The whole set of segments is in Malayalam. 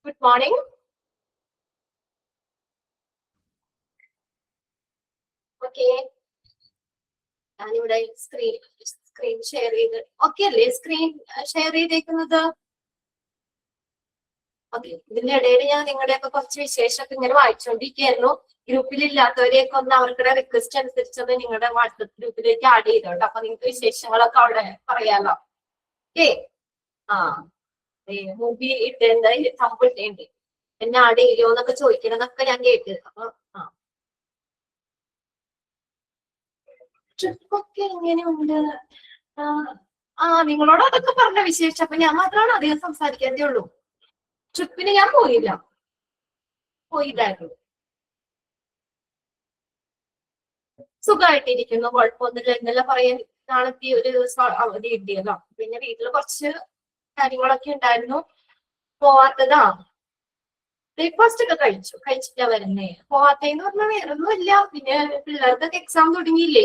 Good morning. Okay. ഞാനിവിടെ സ്ക്രീൻ ഷെയർ ചെയ്ത് ഓക്കെ അല്ലേ? സ്ക്രീൻ ഷെയർ ചെയ്തേക്കുന്നത് ഓക്കെ. ഇതിന്റെ ഇടയിൽ ഞാൻ നിങ്ങളുടെയൊക്കെ കുറച്ച് വിശേഷമൊക്കെ ഇങ്ങനെ വായിച്ചുകൊണ്ടിരിക്കുകയായിരുന്നു. ഗ്രൂപ്പിലില്ലാത്തവരെയൊക്കെ ഒന്ന് അവരുടെ റിക്വസ്റ്റ് അനുസരിച്ചത് നിങ്ങളുടെ വാട്സപ്പ് ഗ്രൂപ്പിലേക്ക് ആഡ് ചെയ്തോട്ടോ. അപ്പൊ നിങ്ങൾക്ക് വിശേഷങ്ങളൊക്കെ അവിടെ പറയാലോ. ഓക്കെ. ആ മൂവി ഇട്ടേണ്ട തമ്പ് ഇട്ടേണ്ടി എന്നെ ആഡ് ചെയ്യോ എന്നൊക്കെ ചോദിക്കണമെന്നൊക്കെ ഞാൻ കേട്ട്. അപ്പൊ ട്രിപ്പൊക്കെ എങ്ങനെയുണ്ട്? നിങ്ങളോട് അതൊക്കെ പറഞ്ഞ വിശേഷം. അപ്പൊ ഞാൻ മാത്രമാണ് അധികം സംസാരിക്കാത്തേ ഉള്ളൂ. ട്രിപ്പിന് ഞാൻ പോയില്ലായിരുന്നു. സുഖമായിട്ടിരിക്കുന്നു, കുഴപ്പമൊന്നുമില്ല. ഇന്നലെ പറയാൻ നാളത്തെ ഒരു ദിവസം അവധി കിട്ടിയല്ലോ. പിന്നെ വീട്ടിൽ കുറച്ച് കാര്യങ്ങളൊക്കെ ഉണ്ടായിരുന്നു, പോവാത്തതാ. ബ്രേക്ക്ഫാസ്റ്റ് ഒക്കെ കഴിച്ചിട്ടാ വരുന്നേ. പോവാത്തേന്ന് പറഞ്ഞാൽ വേറൊന്നുമില്ല. പിന്നെ പിള്ളേർക്കൊക്കെ എക്സാം തുടങ്ങിയില്ലേ,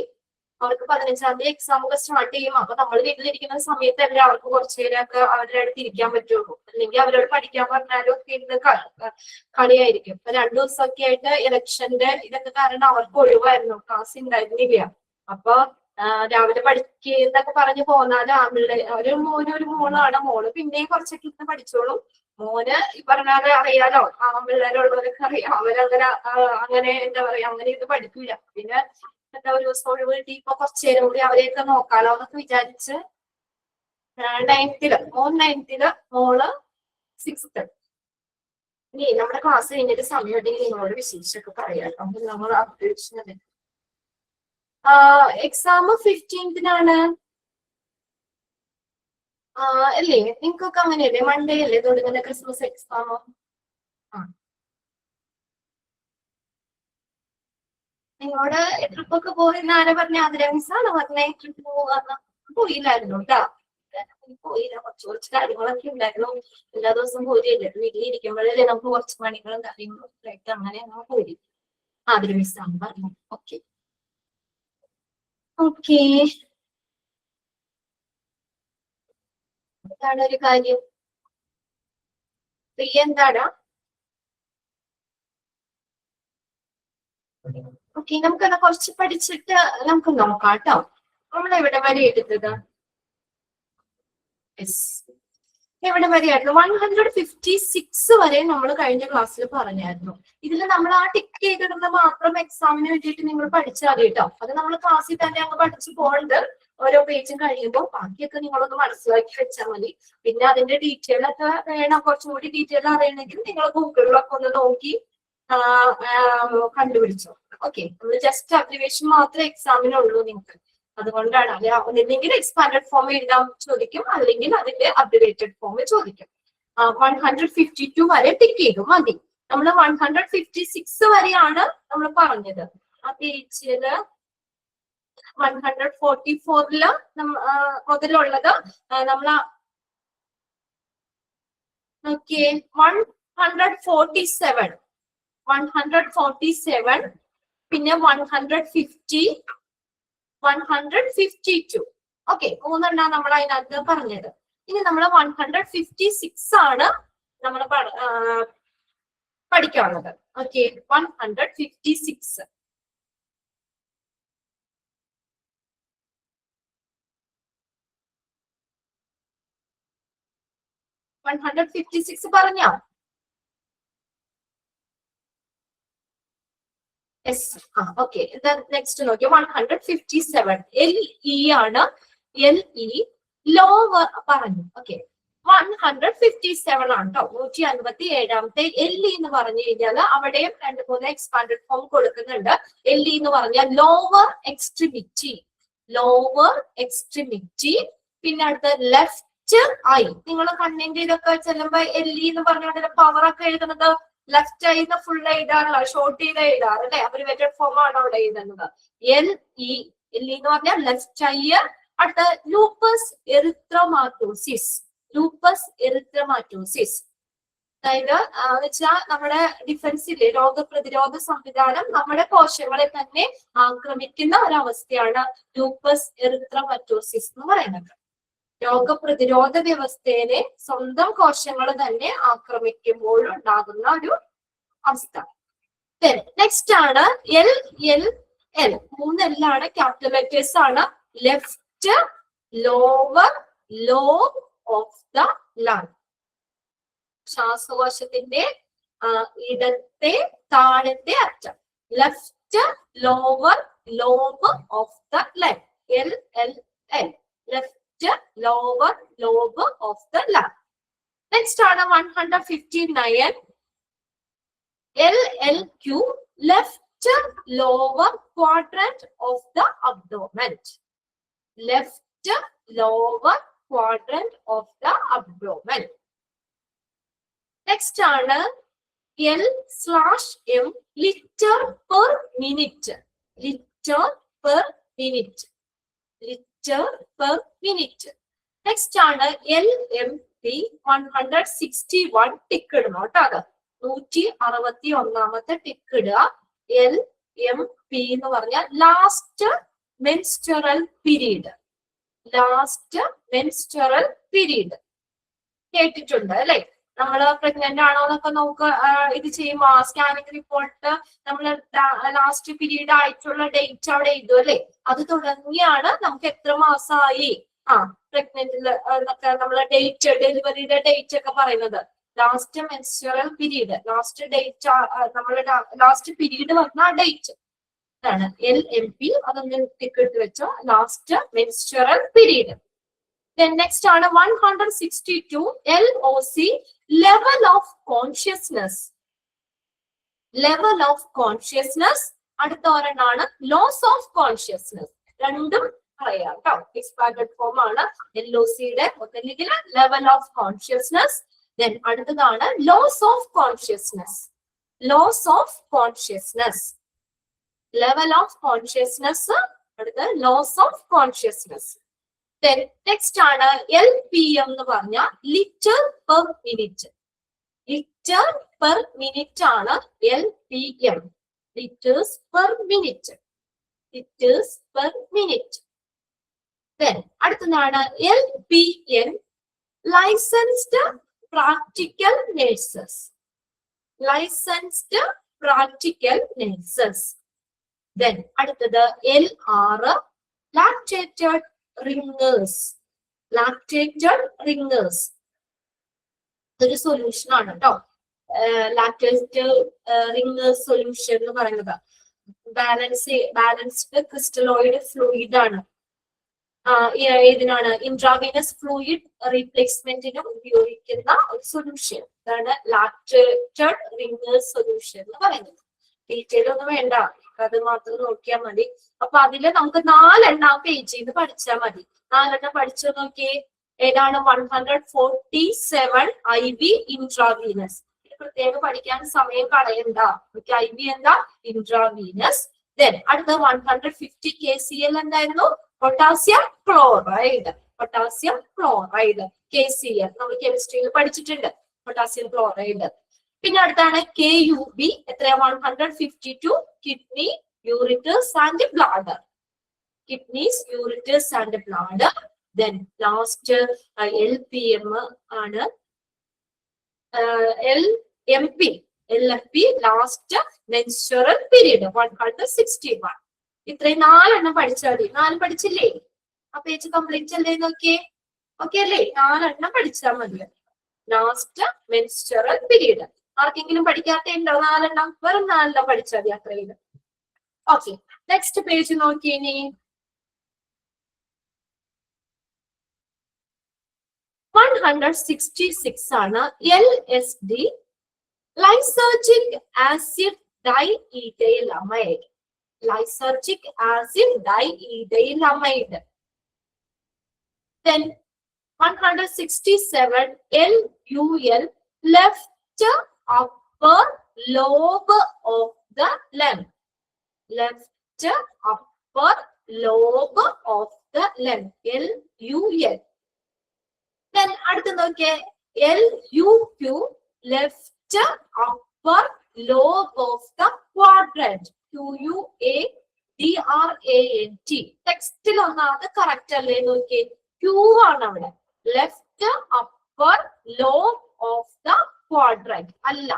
അവർക്ക് 15-ാം തീയതി എക്സാം ഒക്കെ സ്റ്റാർട്ട് ചെയ്യും. അപ്പൊ നമ്മൾ വീട്ടിലിരിക്കുന്ന സമയത്തല്ലേ അവർക്ക് കുറച്ചു നേരമൊക്കെ അവരുടെ അടുത്ത് ഇരിക്കാൻ പറ്റുള്ളൂ. അല്ലെങ്കിൽ അവരോട് പഠിക്കാൻ പറഞ്ഞാലും ഒക്കെ ഇരുന്ന് കളിയായിരിക്കും. ഇപ്പൊ 2 ദിവസമൊക്കെ ആയിട്ട് ഇലക്ഷന്റെ ഇതൊക്കെ കാരണം അവർക്ക് ഒഴിവായിരുന്നു, ക്ലാസ് ഉണ്ടായിരുന്നില്ല. അപ്പൊ രാവിലെ പഠിക്കുന്നൊക്കെ പറഞ്ഞു പോന്നാലും ആമ്പിള്ളേ ഒരു മോളാണ്. മോള് പിന്നെയും കുറച്ചൊക്കെ ഇരുന്ന് പഠിച്ചോളും. മോന് ഈ പറഞ്ഞാല് അറിയാലോ, ആമ്പിള്ളേരുള്ളവരൊക്കെ അറിയാം, അങ്ങനെ എന്താ പറയാ, അങ്ങനെ ഇത് പഠിക്കൂല. പിന്നെ എന്താ ഒരു ദിവസം ഒഴിവ് കിട്ടി, ഇപ്പൊ കുറച്ചു നേരം കൂടി അവരെയൊക്കെ നോക്കാലോ എന്നൊക്കെ വിചാരിച്ച് 9th മോൻ 9th, മോള് 6th. ഇനി നമ്മുടെ ക്ലാസ് കഴിഞ്ഞിട്ട് സമയം ഉണ്ടെങ്കിൽ നിങ്ങളോട് വിശേഷമൊക്കെ പറയാം. അപ്പൊ നമ്മൾ അപ്ഡേഷൻ എക്സാം 15th അല്ലേ? നിങ്ങൾക്കൊക്കെ അങ്ങനെയല്ലേ? മൺഡേ അല്ലേ തുടങ്ങുന്ന ക്രിസ്മസ് എക്സാം? നിങ്ങളോട് ട്രിപ്പൊക്കെ പോയെന്ന് ആരാ പറഞ്ഞ? ആതിര മിസ്സാണ് പറഞ്ഞേ ട്രിപ്പ് പോവാന്ന്. പോയില്ലായിരുന്നു കേട്ടാ, പോയില്ല. കുറച്ച് കാര്യങ്ങളൊക്കെ ഉണ്ടായിരുന്നു. എല്ലാ ദിവസവും പോരില്ലേ, വീട്ടിലിരിക്കുമ്പോഴല്ലേ നമുക്ക് കുറച്ച് പണികളും കാര്യങ്ങളും ഒക്കെ ആയിട്ട് അങ്ങനെ നമ്മൾ പോയി. ആതിര മിസ്സാണ് പറഞ്ഞു. Okay okay. എന്താണ് ഒരു കാര്യം? പ്രിയ എന്താടാ? ഓക്കെ, നമുക്കെന്നാ കുറച്ച് പഠിച്ചിട്ട് നമുക്ക് നോക്കാം കേട്ടോ. നമ്മൾ എവിടെ വരെ എടുത്തത്? എവിടെ വരെയായിരുന്നു? 156 വരെ നമ്മൾ കഴിഞ്ഞ ക്ലാസ്സിൽ പറഞ്ഞായിരുന്നു. ഇതിൽ നമ്മൾ ആ ടിക്ക് ചെയ്തിടുന്ന മാത്രം എക്സാമിന് വേണ്ടിയിട്ട് നിങ്ങൾ പഠിച്ചാൽ മതി കേട്ടോ. അത് നമ്മൾ ക്ലാസ്സിൽ തന്നെ അങ്ങ് പഠിച്ചു പോകണ്ട്. ഓരോ പേജും കഴിയുമ്പോൾ ബാക്കിയൊക്കെ നിങ്ങളൊന്ന് മനസ്സിലാക്കി വെച്ചാൽ മതി. പിന്നെ അതിന്റെ ഡീറ്റെയിൽ ഒക്കെ വേണം, കുറച്ചും കൂടി ഡീറ്റെയിൽ അറിയണമെങ്കിൽ നിങ്ങൾ ഗൂഗിളിലൊക്കെ ഒന്ന് നോക്കി കണ്ടുപിടിച്ചോ. ഓക്കെ, നമ്മൾ ജസ്റ്റ് അബ്രിവേഷൻ മാത്രമേ എക്സാമിനുള്ളൂ നിങ്ങൾക്ക്. അതുകൊണ്ടാണ് ഒന്നില്ലെങ്കിൽ എക്സ്പാൻഡഡ് ഫോം എഴുതാൻ ചോദിക്കും, അല്ലെങ്കിൽ അതിന്റെ അബ്രിവേറ്റഡ് ഫോം ചോദിക്കും. 152 വരെ ടിക്ക് ചെയ്തു മതി. നമ്മൾ 156 വരെയാണ് നമ്മൾ പറഞ്ഞത്. ആ പേജില് 144 മുതലുള്ളത് നമ്മൾ ഓക്കെ 147 പിന്നെ 150 152. ഓക്കെ, 3 നമ്മൾ അതിനകത്ത് പറഞ്ഞത്. ഇനി നമ്മൾ 156 ആണ് നമ്മൾ പഠിക്കാനുള്ളത്. ഓക്കെ, 156. പറഞ്ഞോ? യെസ്. ഓക്കെ, നെക്സ്റ്റ് നോക്കിയോ? 157 LE ആണ്. LE ലോവർ പറഞ്ഞു. ഓക്കെ, 157 ആണ് കേട്ടോ. 157ാമത്തെ LE എന്ന് പറഞ്ഞു കഴിഞ്ഞാൽ അവിടെയും 2-3 എക്സ്പാൻഡഡ് ഫോം കൊടുക്കുന്നുണ്ട്. LE എന്ന് പറഞ്ഞാൽ ലോവർ എക്സ്ട്രിമിറ്റി. പിന്നെ അടുത്ത ലെഫ്റ്റ് ഐ. നിങ്ങൾ കണ്ണിന്റെ ഇതൊക്കെ ചെല്ലുമ്പോ LE എന്ന് പറഞ്ഞാൽ പവർ ഒക്കെ എഴുതുന്നത് ലെഫ്റ്റ് ഐ ഫുൾ എഴുതാറുള്ള ഷോർട്ട് ചെയ്ത് എഴുതാറ് അല്ലെ? അബ്രിവേറ്റഡ് ഫോം ആണ് അവിടെ എഴുതുന്നത്. LE എന്ന് പറഞ്ഞാൽ ലെഫ്റ്റ് ഐ. അടുത്ത ലൂപ്പസ് എറിത്രമാറ്റോസിസ്. അതായത് വെച്ചാൽ നമ്മുടെ ഡിഫൻസ് ഇല്ലേ, രോഗപ്രതിരോധ സംവിധാനം നമ്മുടെ കോശങ്ങളെ തന്നെ ആക്രമിക്കുന്ന ഒരവസ്ഥയാണ് ലൂപ്പസ് എറിത്രമാറ്റോസിസ് എന്ന് പറയുന്നത്. രോഗപ്രതിരോധ വ്യവസ്ഥയെ സ്വന്തം കോശങ്ങൾ തന്നെ ആക്രമിക്കുമ്പോൾ ഉണ്ടാകുന്ന ഒരു അവസ്ഥ. നെക്സ്റ്റ് ആണ് എൽ എൽ എൽ. 3 എല്ലാണ് ക്യാപിറ്റൽ ലെറ്റേഴ്സ് ആണ്. Left lower lobe of the lung. ശ്വാസകോശത്തിന്റെ ഇടത്തെ താഴത്തെ അറ്റം. Left lower lobe of the lung. L L L. Left lower lobe of the lung. Next ആണ് 159. LLQ. Left lower quadrant of the abdomen. Left lower quadrant of the abdomen. Next ആണ് L/M. Liter per minute. Liter per minute. Liter per minute. Next ആണ് LMP. 161. ടിക്ക് ഇടണം കേട്ടോ. 161 ടിക്ക് ഇടുക. LMP എന്ന് പറഞ്ഞാൽ last menstrual period. Last menstrual period കേട്ടിട്ടുണ്ട് അല്ലെ? നമ്മള് പ്രഗ്നന്റ് ആണോ എന്നൊക്കെ നമുക്ക് ഇത് ചെയ്യുമ്പോ സ്കാനിങ് റിപ്പോർട്ട് നമ്മൾ ലാസ്റ്റ് പീരീഡ് ആയിട്ടുള്ള ഡേറ്റ് അവിടെ എഴുതും അല്ലെ? അത് തുടങ്ങിയാണ് നമുക്ക് എത്ര മാസമായി പ്രഗ്നന്റ് എന്നൊക്കെ നമ്മള് ഡേറ്റ്, ഡെലിവറിയുടെ ഡേറ്റ് ഒക്കെ പറയുന്നത്. Last menstrual period, last date, നമ്മള് ലാസ്റ്റ് പീരീഡ് വന്ന ഡേറ്റ് ആണ് LMP. അതൊന്ന് ടിക്കറ്റ് വെച്ചോ. Last menstrual period. നെക്സ്റ്റ് ആണ് 162. LOC. Level of consciousness. Level of consciousness. അടുത്ത ഒരെണ്ണാണ് ലോസ് ഓഫ് കോൺഷ്യസ്നെസ്. രണ്ടും പറയാം കേട്ടോ. എക്സ്പാൻഡഡ് ഫോം ആണ് LOCയുടെ. ഒന്നില്ലെങ്കിൽ ലെവൽ ഓഫ് കോൺഷ്യസ്നെസ്. അടുത്തതാണ് loss of consciousness. Loss of consciousness. Level of consciousness. അടുത്ത ലോസ് ഓഫ് കോൺഷ്യസ്നെസ്. നെക്സ്റ്റ് ആണ് LPM എന്ന് പറഞ്ഞ litre per minute. Litre per minute ആണ് LPM. Litres per minute. Litres per minute. അടുത്തതാണ് LPN. Licensed practical nurses. Licensed practical nurses. അടുത്തത് LR. Lactated Ringer's. Lactated Ringer's. ഇതൊരു സൊല്യൂഷൻ ആണ് കേട്ടോ. ലാക്ടേറ്റഡ് റിംഗേഴ്സ് സൊല്യൂഷൻ എന്ന് പറയുന്നത് ബാലൻസ്ഡ് ക്രിസ്റ്റലോയിഡ് ഫ്ലൂയിഡ് ആണ്. ഇതിനാണ് ഇൻട്രാവീനസ് ഫ്ലൂയിഡ് റീപ്ലേസ്മെന്റിനും ഉപയോഗിക്കുന്ന ഒരു സൊല്യൂഷൻ. ഇതാണ് ലാക്ടേറ്റഡ് റിംഗേഴ്സ് സൊല്യൂഷൻ എന്ന് പറയുന്നത്. ഡീറ്റെയിൽ ഒന്നും വേണ്ട, അത് മാത്രം നോക്കിയാൽ മതി. അപ്പൊ അതില് നമുക്ക് 4 പേജിൽ നിന്ന് പഠിച്ചാൽ മതി. 4 പഠിച്ചു നോക്കിയേ. ഏതാണ്? 147 IV ഇൻട്രാവീനസ്. പ്രത്യേകം പഠിക്കാൻ സമയം കളയണ്ട. IV എന്താ? ഇൻട്രാവീനസ്. അടുത്ത 150 KCl എന്തായിരുന്നു? Potassium chloride. Potassium chloride KCl നമ്മൾ കെമിസ്ട്രിയിൽ പഠിച്ചിട്ടുണ്ട്. Potassium chloride. പിന്നെ അടുത്താണ് KUB. എത്രയാ? 152. Kidney, ureters and bladder. Kidneys, ureters and bladder. Last LPM ആണ്. LMP. LFP last menstrual period 161. ഇത്രയും 4 പഠിച്ചാൽ മതി. 4 പഠിച്ചില്ലേ? ആ പേജ് കംപ്ലീറ്റ് അല്ലേ? നോക്കിയേ. ഓക്കെ അല്ലേ? 4 പഠിച്ചാൽ മതി. Last menstrual period. ആർക്കെങ്കിലും പഠിക്കാത്ത ഉണ്ടോ? 4 വെറും 4 പഠിച്ചാൽ മതി. അത്രയും. ഓക്കെ, നെക്സ്റ്റ് പേജ് നോക്കിയേ. 166 ആണ്. LSD. Lysergic acid diethylamide. Lysergic acid diethylamide. 167. LUL. Left upper lobe of the lung. Left upper lobe of the lung. LUL. അടുത്ത് നോക്കിയേ. LUQ. Left upper lobe of the quadrant. QUADRANT. ടെക്സ്റ്റിൽ ഒന്നാമത് കറക്റ്റ് അല്ലേ? നോക്കിയേ. Q ആണ് അവിടെ. Left upper lobe of the quadrant അല്ല,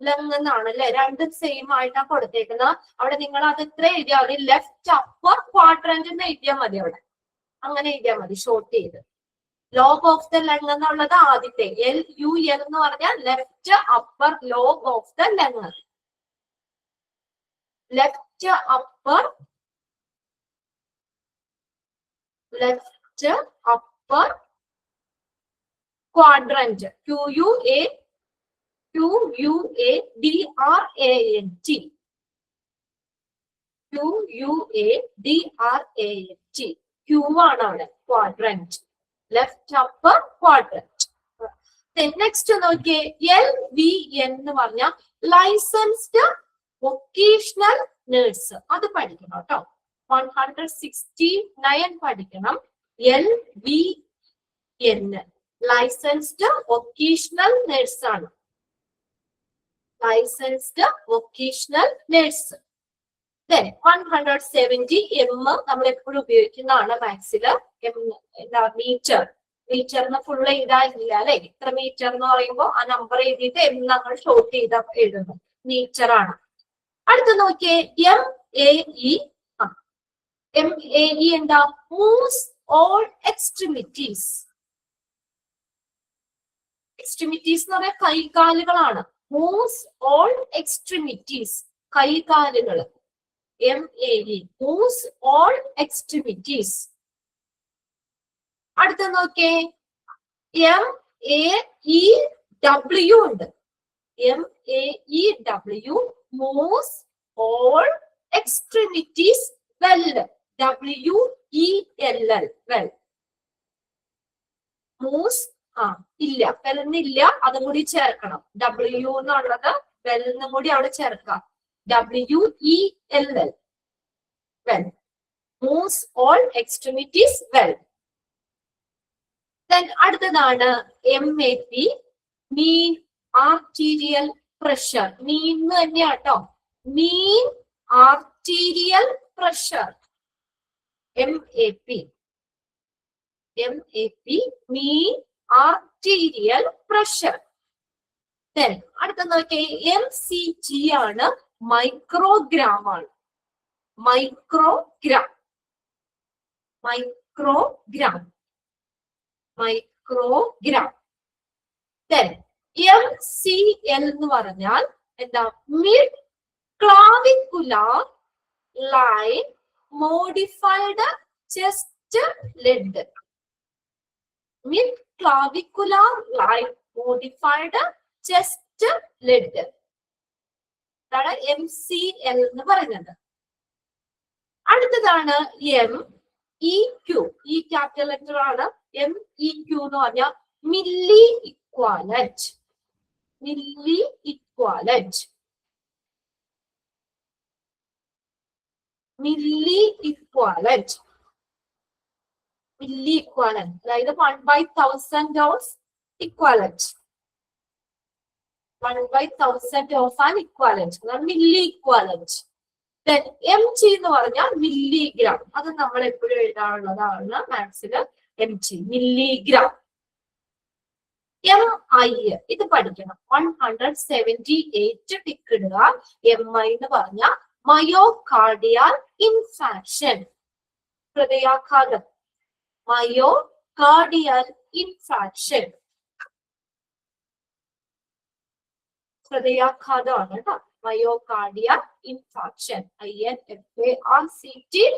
ലെങ് എന്നാണ് അല്ലെ, രണ്ടും സെയിം ആയിട്ടാണ് കൊടുത്തേക്കുന്നത്. അവിടെ നിങ്ങൾ അത് ഇത്ര എഴുതിയാൽ മതി, ലെഫ്റ്റ് അപ്പർ ക്വാഡ്രന്റ് എന്ന് എഴുതിയാൽ മതി അവിടെ, അങ്ങനെ എഴുതിയാൽ മതി ഷോർട്ട് ചെയ്ത്. ലോബ് ഓഫ് ദ ലെങ് എന്നുള്ളത് ആദ്യത്തെ LUL എന്ന് പറഞ്ഞാൽ left upper lobe of the length. Left upper quadrant QUADRANT. Q ആണ് അവിടെ quadrant, left upper quadrant. Next നോക്കിയേ, LVN എന്ന് പറഞ്ഞ ലൈസൻസ്ഡ് വൊക്കേഷണൽ നേഴ്സ്. അത് പഠിക്കണം കേട്ടോ, 169 പഠിക്കണം. LVN ലൈസൻസ്ഡ് വൊക്കേഷണൽ നേഴ്സ് ആണ്, ലൈസൻസ്ഡ് വൊക്കേഷണൽ നേഴ്സ്. 170 M നമ്മൾ എപ്പോഴും ഉപയോഗിക്കുന്നതാണ് മാത്സില്. എന്താ മീറ്റർ, മീറ്ററിന് ഫുൾ എഴുതാനില്ല അല്ലെ, ഇത്ര മീറ്റർ എന്ന് പറയുമ്പോൾ ആ നമ്പർ എഴുതിയിട്ട് M നമ്മൾ ഷോർട്ട് ചെയ്ത് എഴുതുന്നു, മീറ്റർ ആണ്. അടുത്ത നോക്കിയേ, MAE എന്താ, മൂവ്സ് ഓൾ എക്സ്ട്രിമിറ്റീസ്. എക്സ്ട്രിമിറ്റീസ് എന്ന് പറയാൻ കൈകാലുകളാണ്. മൂവ്സ് ഓൾ എക്സ്ട്രിമിറ്റീസ്, കൈകാലുകൾ. MAE moves all extremities. അടുത്ത നോക്കിയേ, MAEW ഉണ്ട്. MAEW moves all extremities well. WELL well. Moves ഇല്ല, വെല്ലെന്നില്ല, അതും കൂടി ചേർക്കണം. W എന്നുള്ളത് വെല്ലെന്നും കൂടി അവിടെ ചേർക്കാം. WELL well. Moves all extremities well. അടുത്തതാണ് MAP, മീൻ ആർട്ടീരിയൽ പ്രഷർ. മീൻ തന്നെയാട്ടോ, മീൻ ആർട്ടീരിയൽ പ്രഷർ. MAP മീൻ ആർട്ടീരിയൽ പ്രഷർ. അടുത്ത നോക്കിയേ, MCG ആണ്, മൈക്രോഗ്രാം ആണ്. മൈക്രോഗ്രാം MCL എന്ന് പറഞ്ഞാൽ എന്താ, mid clavicular line modified chest lead. Mid clavicular line modified chest lead, അതാണ് MCL എന്ന് പറയുന്നത്. അടുത്തതാണ് MEQ. ഈ ക്യാപിറ്റൽ ലെറ്റർ ആണ്. MEQ എന്ന് പറഞ്ഞാൽ milli equivalent. Milli equivalent. Milli equivalent. Milli equivalent അതായത് 1/1000 of equivalent. 1/1000 of an equivalent, milli equivalent. MG എന്ന് പറഞ്ഞാൽ മില്ലിഗ്രാം. അത് നമ്മൾ എപ്പോഴും എഴുതാനുള്ളതാണ് മാത്സില്. MG milligram. MI ഇത് പഠിക്കണം. 178 ടിക്ക് ഇടുക. MI എന്ന് പറഞ്ഞാൽ മയോകാർഡിയൽ ഇൻഫാക്ഷൻ, ഹൃദയാഘാതം. മയോകാർഡിയൽ ഇൻഫാക്ഷൻ, ഹൃദയാഘാതമാണ് കേട്ടോ. Myocardial infarction. INFARCTION.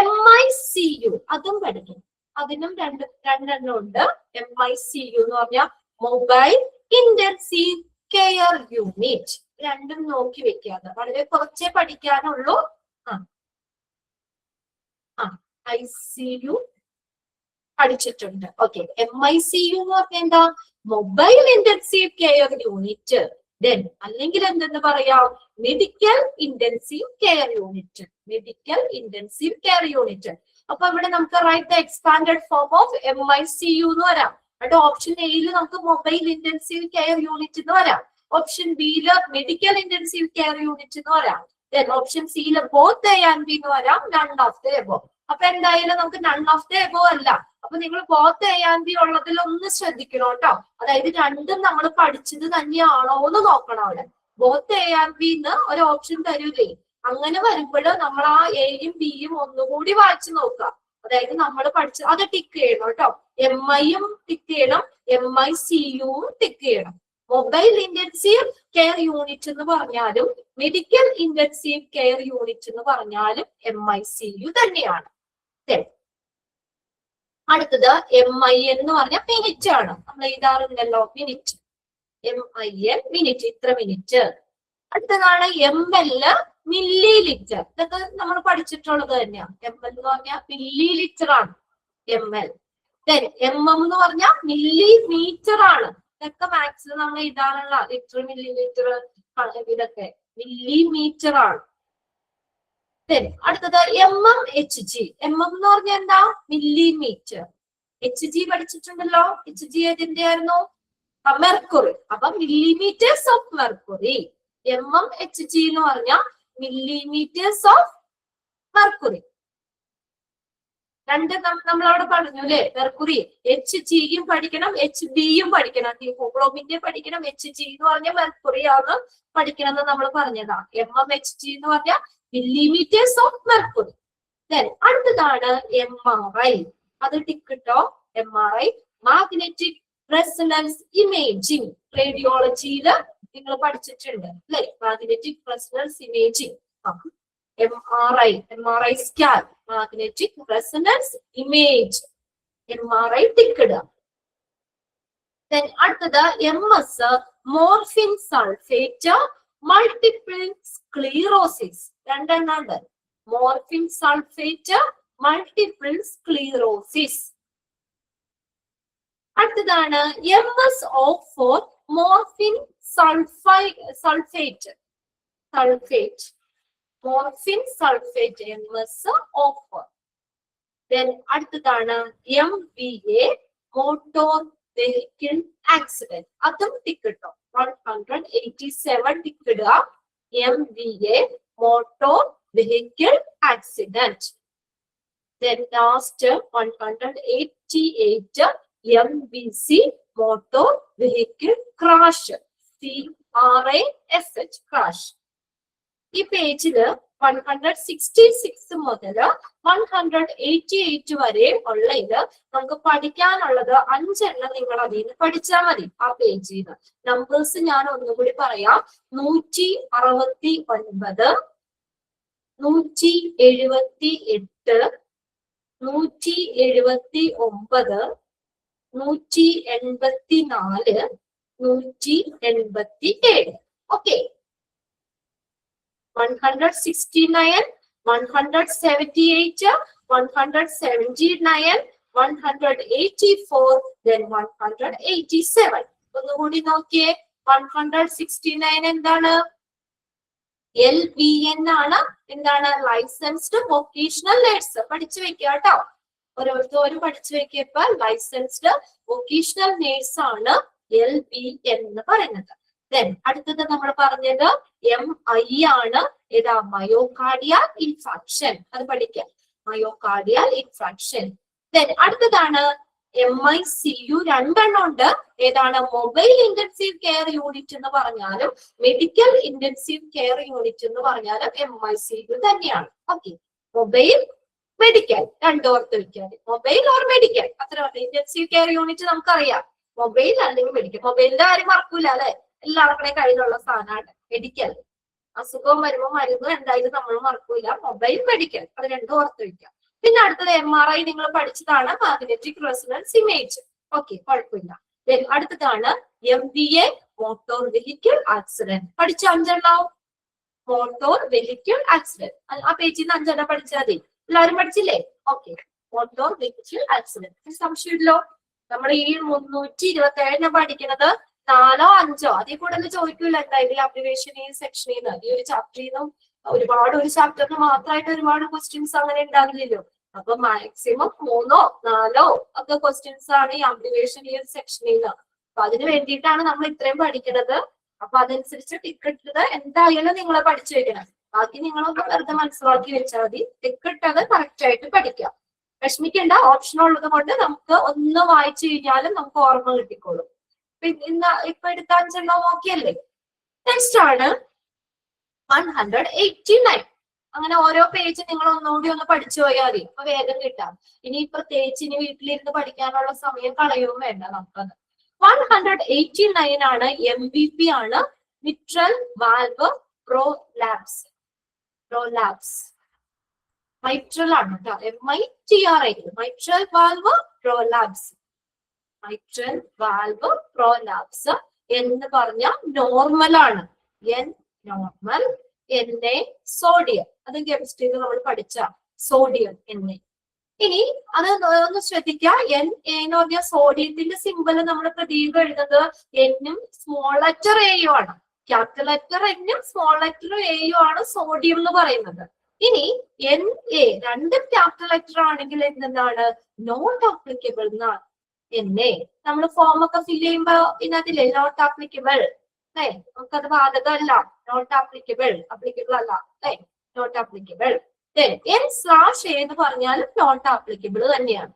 MICU അതും പഠിക്കണം. അതിനും രണ്ടെണ്ണം ഉണ്ട്. MICU എന്ന് പറഞ്ഞാൽ മൊബൈൽ ഇന്റൻസീവ് കെയർ യൂണിറ്റ്. രണ്ടും നോക്കി വെക്കാതെ, വളരെ കുറച്ചേ പഠിക്കാനുള്ളൂ. ICU പഠിച്ചിട്ടുണ്ട്. ഓക്കെ, MICU എന്ന് പറഞ്ഞാൽ എന്താ, മൊബൈൽ ഇന്റൻസീവ് കെയർ യൂണിറ്റ്. അല്ലെങ്കിൽ എന്തെന്ന് പറയാം, medical intensive care unit. Medical intensive care unit. അപ്പൊ ഇവിടെ നമുക്ക് right the expanded form of MICU എന്ന് വരാം. അവിടെ ഓപ്ഷൻ എയിൽ നമുക്ക് മൊബൈൽ ഇന്റൻസീവ് കെയർ യൂണിറ്റ് എന്ന് വരാം. ഓപ്ഷൻ ബിയില് മെഡിക്കൽ ഇന്റൻസീവ് കെയർ യൂണിറ്റ് എന്ന് വരാം. ഓപ്ഷൻ സിയില് ബോത്ത് A and B എന്ന് വരാം, നൺ ഓഫ് ദ എബോവ്. അപ്പൊ എന്തായാലും നമുക്ക് നൺ ഓഫ് ദ എബോ അല്ല. അപ്പൊ നിങ്ങൾ ബോത്ത് എ ആൻഡ് ബി ഉള്ളതിൽ ഒന്ന് ശ്രദ്ധിക്കണം കേട്ടോ. അതായത് രണ്ടും നമ്മൾ പഠിച്ചത് തന്നെയാണോ എന്ന് നോക്കണം. അവിടെ ബോത്ത് എ ആൻഡ് ബി എന്ന് ഒരു ഓപ്ഷൻ തരൂലേ, അങ്ങനെ വരുമ്പോൾ നമ്മൾ ആ എയും ബിയും ഒന്നുകൂടി വായിച്ചു നോക്കുക. അതായത് നമ്മൾ പഠിച്ച അത് ടിക്ക് ചെയ്യണം കേട്ടോ. എം ഐയും ടിക്ക് ചെയ്യണം, MICU ടിക്ക് ചെയ്യണം. മൊബൈൽ ഇന്റൻസീവ് കെയർ യൂണിറ്റ് എന്ന് പറഞ്ഞാലും മെഡിക്കൽ ഇന്റൻസീവ് കെയർ യൂണിറ്റ് എന്ന് പറഞ്ഞാലും MICU തന്നെയാണ്. അടുത്തത് MIN എന്ന് പറഞ്ഞാൽ മിനിറ്റ് ആണ്. നമ്മൾ എഴുതാറുണ്ടല്ലോ മിനിറ്റ്, MIN മിനിറ്റ്, ഇത്ര മിനിറ്റ്. അടുത്തതാണ് ML മില്ലി ലിറ്റർ. ഇതൊക്കെ നമ്മൾ പഠിച്ചിട്ടുള്ളത് തന്നെയാണ്. ML എന്ന് പറഞ്ഞാൽ മില്ലി ലിറ്റർ ആണ് ML. MM എന്ന് പറഞ്ഞാൽ മില്ലി മീറ്റർ ആണ്. ഇതൊക്കെ മാത്സിൽ നമ്മൾ എഴുതാനുള്ള ലിറ്റർ, മില്ലി ലിറ്റർ, ഇതൊക്കെ മില്ലിമീറ്റർ ആണ്. അടുത്തത് HG. MM എന്ന് പറഞ്ഞാൽ എന്താ? മില്ലിമീറ്റർ. HG പഠിച്ചിട്ടുണ്ടല്ലോ. HG ഏതിന്റെ ആയിരുന്നു? മെർക്കുറി. അപ്പൊ മില്ലിമീറ്റേഴ്സ് ഓഫ് മെർക്കുറി. HG എന്ന് പറഞ്ഞാൽ മില്ലിമീറ്റേഴ്സ് ഓഫ് മെർക്കുറി. രണ്ട് നമ്മളവിടെ പറഞ്ഞു അല്ലെ, മെർക്കുറി. HGയും പഠിക്കണം, HBയും പഠിക്കണം. ഹീമോഗ്ലോബിന്റെ പഠിക്കണം. HG എന്ന് പറഞ്ഞാൽ മെർക്കുറി ആണ് പഠിക്കണം എന്ന് നമ്മൾ പറഞ്ഞതാ. HG എന്ന് പറഞ്ഞാൽ മില്ലിമീറ്റേഴ്സ് ഓഫ് മെർക്കുറി. അടുത്തതാണ് MRI. അത് ടിക്കിട്ടോ. MRI magnetic resonance imaging. റേഡിയോളജിയിൽ നിങ്ങൾ പഠിച്ചിട്ടുണ്ട് അല്ലെ, magnetic resonance imaging. MRI scan, magnetic resonance image. MRI ടിക്കിടുക. അടുത്തത് MS morphine sulphate multiple sclerosis. രണ്ടെണ്ണുണ്ട്. Morphine sulphate multiple sclerosis. അടുത്തതാണ് MSO four morphine sulphate. Morphine sulphate MSO4. അടുത്തതാണ് MVA മോട്ടോർ വെഹിക്കിൾ ആക്സിഡന്റ്. അതും ടിക്കിട്ടോ. 187 ടിക്കിടുക. MVA motor vehicle accident. Last 188 MVC motor vehicle crash. CRASH crash. ഈ പേജില് 166 മുതൽ 188 വരെ ഉള്ള ഇത് നമുക്ക് പഠിക്കാനുള്ളത് 5 എണ്ണം നിങ്ങൾ അതിൽ നിന്ന് പഠിച്ചാൽ മതി. ആ പേജിൽ നിന്ന് നമ്പേഴ്സ് ഞാൻ ഒന്നുകൂടി പറയാം. 169, 178, 179, 184, 187. ഓക്കെ. 169, 178, 179, 184, then 187. ഒന്നുകൂടി നോക്കിയേ. 169 എന്താണ്? LVN ആണ്. എന്താണ്? Licensed vocational nurse. പഠിച്ചു വെക്കുക കേട്ടോ. ഓരോരുത്തരും പഠിച്ചു വെക്കിയപ്പോ ലൈസൻസ്ഡ് വൊക്കേഷണൽ നേഴ്സ് ആണ് LVN എന്ന് പറയുന്നത്. അടുത്തത് നമ്മൾ പറഞ്ഞത് MI ആണ്. ഏതാ? Myocardial infarction. അത് പഠിക്കാം. Myocardial infarction. അടുത്തതാണ് MICU. രണ്ടെണ്ണം ഉണ്ട്. ഏതാണ്? മൊബൈൽ ഇന്റൻസീവ് കെയർ യൂണിറ്റ് എന്ന് പറഞ്ഞാലും മെഡിക്കൽ ഇന്റൻസീവ് കെയർ യൂണിറ്റ് എന്ന് പറഞ്ഞാലും MICU തന്നെയാണ്. ഓക്കെ. മൊബൈൽ, മെഡിക്കൽ രണ്ടും ഓർത്ത് വെക്കാൻ. മൊബൈൽ ഓർ മെഡിക്കൽ, അത്ര. ഇന്റൻസീവ് കെയർ യൂണിറ്റ് നമുക്കറിയാം. മൊബൈൽ അല്ലെങ്കിൽ മെഡിക്കൽ. മൊബൈലിന്റെ കാര്യം മറക്കൂല അല്ലെ, എല്ലാവർക്കും കയ്യിലുള്ള സാധനമാണ്. മെഡിക്കൽ അസുഖം വരുമ്പോൾ മരുന്ന് എന്തായാലും നമ്മൾ മറക്കൂല. മൊബൈൽ, മെഡിക്കൽ, അത് രണ്ടും ഓർത്ത് വയ്ക്കാം. പിന്നെ അടുത്തത് MRI നിങ്ങൾ പഠിച്ചതാണ്, മാഗ്നറ്റിക് റെസൊണൻസ് ഇമേജ്. ഓക്കെ, കുഴപ്പമില്ല. അടുത്തതാണ് MVA മോട്ടോർ വെഹിക്കിൾ ആക്സിഡന്റ്. പഠിച്ച 5 എണ്ണം. Motor vehicle accident. ആ പേജിൽ നിന്ന് 5 എണ്ണം പഠിച്ചാൽ മതി. എല്ലാവരും പഠിച്ചില്ലേ? ഓക്കെ. Motor vehicle accident. സംശയമില്ലോ. നമ്മൾ ഈ 327 പഠിക്കുന്നത് 4ഓ 5ഓ അതിൽ കൂടുതൽ ചോദിക്കൂല എന്തായാലും അബ്രിവേഷൻ ഈ സെക്ഷനിൽ നിന്ന്. ഈ ഒരു ചാപ്റ്ററിൽ നിന്നും ഒരുപാട്, ഒരു ചാപ്റ്ററിന് മാത്രമായിട്ട് ഒരുപാട് ക്വസ്റ്റ്യൻസ് അങ്ങനെ ഉണ്ടാവില്ലല്ലോ. അപ്പൊ മാക്സിമം 3ഓ 4ഓ ഒക്കെ ക്വസ്റ്റ്യൻസ് ആണ് ഈ അബ്രിവേഷൻ ഈ ഒരു സെക്ഷനിൽ നിന്ന്. അപ്പൊ അതിന് വേണ്ടിയിട്ടാണ് നമ്മൾ ഇത്രയും പഠിക്കുന്നത്. അപ്പൊ അതനുസരിച്ച് ടിക്കറ്റ് എന്തായാലും നിങ്ങൾ പഠിച്ചു വെക്കണം. ബാക്കി നിങ്ങളൊന്ന് വെറുതെ മനസ്സിലാക്കി വെച്ചാൽ മതി. ടിക്കിട്ടത് കറക്റ്റ് ആയിട്ട് പഠിക്കാം. വിഷമിക്കേണ്ട, ഓപ്ഷൻ ഉള്ളത് കൊണ്ട് നമുക്ക് ഒന്ന് വായിച്ചു കഴിഞ്ഞാലും നമുക്ക് ഓർമ്മ കിട്ടിക്കോളും. പിന്നെ ഇപ്പൊ എടുത്ത 5 ഓക്കെ അല്ലേ? നെക്സ്റ്റ് ആണ് 189. അങ്ങനെ ഓരോ പേജ് നിങ്ങൾ ഒന്നുകൂടി ഒന്ന് പഠിച്ചു പോയാൽ മതി, അപ്പൊ വേഗം കിട്ടാം. ഇനി പ്രത്യേകിച്ച് ഇനി വീട്ടിലിരുന്ന് പഠിക്കാനുള്ള സമയം കളയവും വേണ്ട നമുക്കത്. 189 ആണ്, MVP ആണ്, മിട്രൽ വാൽവ് പ്രോലാപ്സ്. മൈട്രൽ ആണ് കേട്ടോ, MITRA, mitral valve prolapse. Mitral valve prolapse എന്ന് പറഞ്ഞാൽ നോർമൽ ആണ്. N normal, Na sodium. അത് കെമിസ്ട്രിയിൽ നമ്മൾ പഠിച്ച സോഡിയം Na. ഇനി അത് ഒന്ന് ശ്രദ്ധിക്കുക, Na എന്ന് പറഞ്ഞാൽ സോഡിയത്തിന്റെ സിമ്പൽ നമ്മൾ പ്രതീകം എഴുതുന്നത് എന്നും സ്മോൾ ലെറ്റർ എയും ആണ്. ക്യാപിറ്റൽ ലെറ്റർ എന്നും സ്മോൾ ലെറ്റർ എയും ആണ് സോഡിയം എന്ന് പറയുന്നത്. ഇനി Na രണ്ടും ക്യാപിറ്റൽ ലെറ്റർ ആണെങ്കിൽ എന്താണ്? നോട്ട് ആപ്ലിക്കബിൾ എന്നാണ്. Na നമ്മൾ ഫോം ഒക്കെ ഫില്ല് ചെയ്യുമ്പോ ഇതിനകത്തില്ലേ നോട്ട് ആപ്ലിക്കബിൾ, അല്ലേ? നമുക്കത് ബാധകമല്ല, നോട്ട് ആപ്ലിക്കബിൾ, ആപ്ലിക്കബിൾ അല്ല, അല്ലേ? Not applicable. N/A എന്ന് പറഞ്ഞാലും നോട്ട് ആപ്ലിക്കബിൾ തന്നെയാണ്.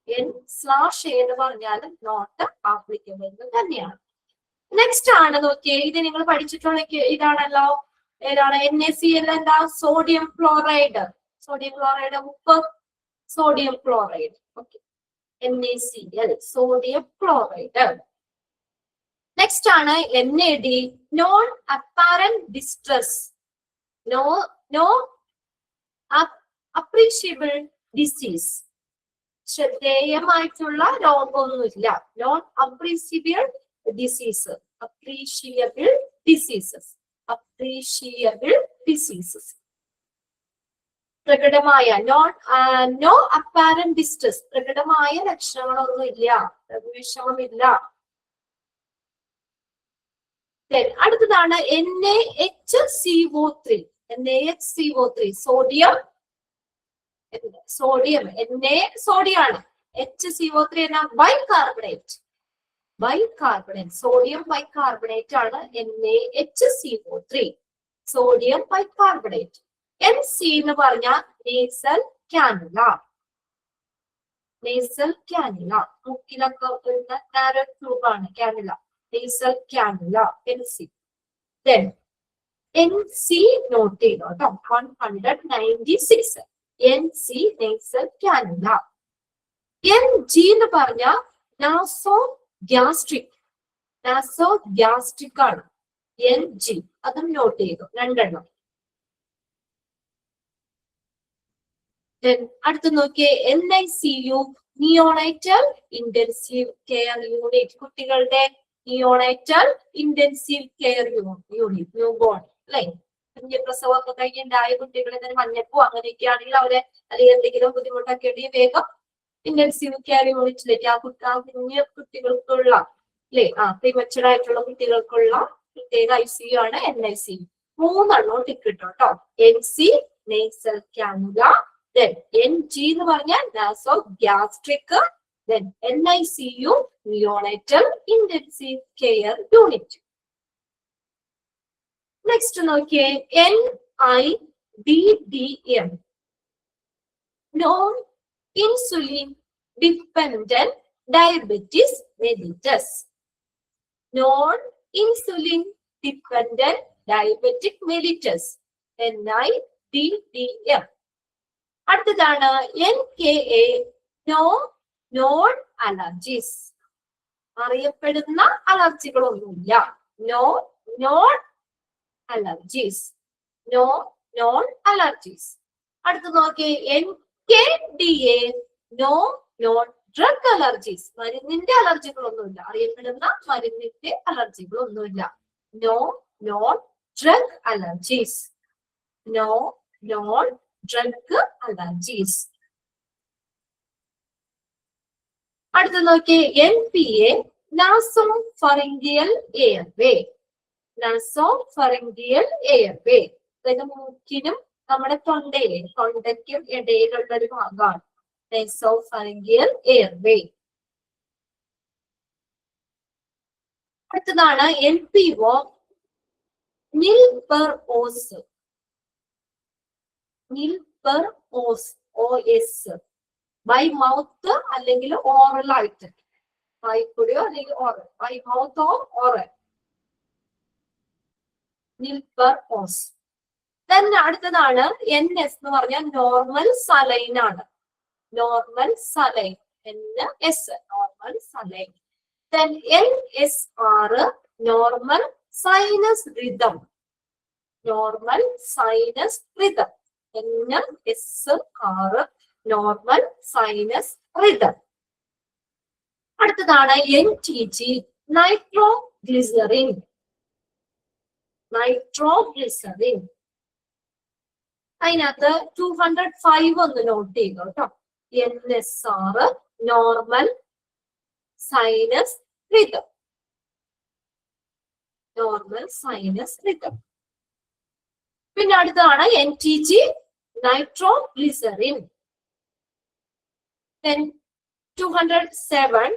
N/A എന്ന് പറഞ്ഞാലും നോട്ട് ആപ്ലിക്കബിൾ തന്നെയാണ്. നെക്സ്റ്റ് ആണ് നോക്കിയേ, ഇത് നിങ്ങൾ പഠിച്ചിട്ടുള്ള ഇതാണല്ലോ. ഏതാണ്? NaCl എന്താ? Sodium chloride. സോഡിയം ക്ലോറൈഡ് ഉപ്പ്, sodium chloride. Okay, NaCl sodium chloride. Next ആണ് NaD, non apparent distress. No appreciable disease. ശ്രദ്ധേയമായിട്ടുള്ള രോഗമൊന്നുമില്ല. Non appreciable disease. Appreciable diseases. Appreciable diseases. പ്രകടമായ നോ അപ്പാരന്റ് ഡിസ്ട്രസ്. പ്രകടമായ ലക്ഷണങ്ങളൊന്നും ഇല്ല, വിഷമമില്ല. അടുത്തതാണ് NaHCO3. NaHCO3 sodium. Na sodium ആണ്. HCO3 എന്ന ബൈകാർബണേറ്റ്. സോഡിയം ബൈകാർബണേറ്റ് ആണ് NaHCO3, സോഡിയം ബൈകാർബണേറ്റ്. Nc എന്ന് പറഞ്ഞാൽ നേസൽ കാനുല. മൂക്കിലൊക്കെ വരുന്ന നാരോ ട്യൂബ് ആണ് cannula. nasal cannula, NC. Then NC note ചെയ്തോ കേട്ടോ, 196. NC nasal cannula. NG എന്ന് പറഞ്ഞ നാസോ ഗ്യാസ്ട്രിക് ആണ്. NG അതും നോട്ട് ചെയ്തു, 2 എണ്ണം. അടുത്ത് നോക്കിയേ NICU, neonatal intensive care unit. കുട്ടികളുടെ neonatal intensive care unit, new born, അല്ലെ? പ്രസവമൊക്കെ കഴിഞ്ഞുണ്ടായ കുട്ടികളെ മഞ്ഞപ്പോ അങ്ങനെയൊക്കെയാണെങ്കിൽ അവരെ അല്ലെങ്കിൽ എന്തെങ്കിലും ബുദ്ധിമുട്ടൊക്കെ ഉണ്ടെങ്കിൽ വേഗം ഇന്റൻസീവ് കെയർ യൂണിറ്റിലേക്ക് ആ കുഞ്ഞു കുട്ടികൾക്കുള്ള, അല്ലെ, പ്രീമച്ചുർഡ് ആയിട്ടുള്ള കുട്ടികൾക്കുള്ള പ്രത്യേക ICU ആണ് NICU. 3 എണ്ണം ടിക്കറ്റ് കേട്ടോ. NC nasal cannula, then NG എന്ന് പറഞ്ഞാൽ നാസോ ഗ്യാസ്ട്രിക്, then NICU neonatal intensive care unit. Next നോക്കിയേ NIDDM, non insulin dependent diabetes mellitus. Non insulin dependent diabetic mellitus, NIDDM. അടുത്തതാണ് NKA, നോൺ അലർജീസ്. അറിയപ്പെടുന്ന അലർജികളൊന്നുമില്ല. Non allergies. Non allergies. അടുത്ത് നോക്കി NKDA, നോൺ ഡ്രഗ് അലർജീസ്. മരുന്നിന്റെ അലർജികളൊന്നുമില്ല, അറിയപ്പെടുന്ന മരുന്നിന്റെ അലർജികളൊന്നുമില്ല. Known drug allergies. Known drug allergies. അടുത്ത് നോക്കിയേ NPA, nasopharyngeal airway. Nasopharyngeal airway, അതായത് മൂക്കിനും നമ്മുടെ തൊണ്ടയ്ക്കും ഇടയിലുള്ള ഒരു ഭാഗമാണ് നാസോഫറിംഗിയൽ എയർവേ. അടുത്തതാണ് NPO, nil per os. Nil per os OS by mouth അല്ലെങ്കിൽ ഓറൽ ആയിട്ട്, വായിക്കൂടിയോ അല്ലെങ്കിൽ oral, by mouth or oral. Nil per os. അടുത്തതാണ് NS എന്ന് പറഞ്ഞാൽ നോർമൽ സലൈൻ ആണ്. Normal saline NS normal saline. NSR normal sinus rhythm. Normal sinus rhythm. NSR normal sinus rhythm. അടുത്തതാണ് NTG നൈട്രോഗ്ലിസറിൻ. നൈട്രോഗ്ലിസറിൻ. അതിനകത്ത് 205 ഒന്ന് നോട്ട് ചെയ്യുക കേട്ടോ. NSR normal sinus rhythm. Normal sinus rhythm. പിന്നെ അടുത്തതാണ് NTG nitroglycerin. 207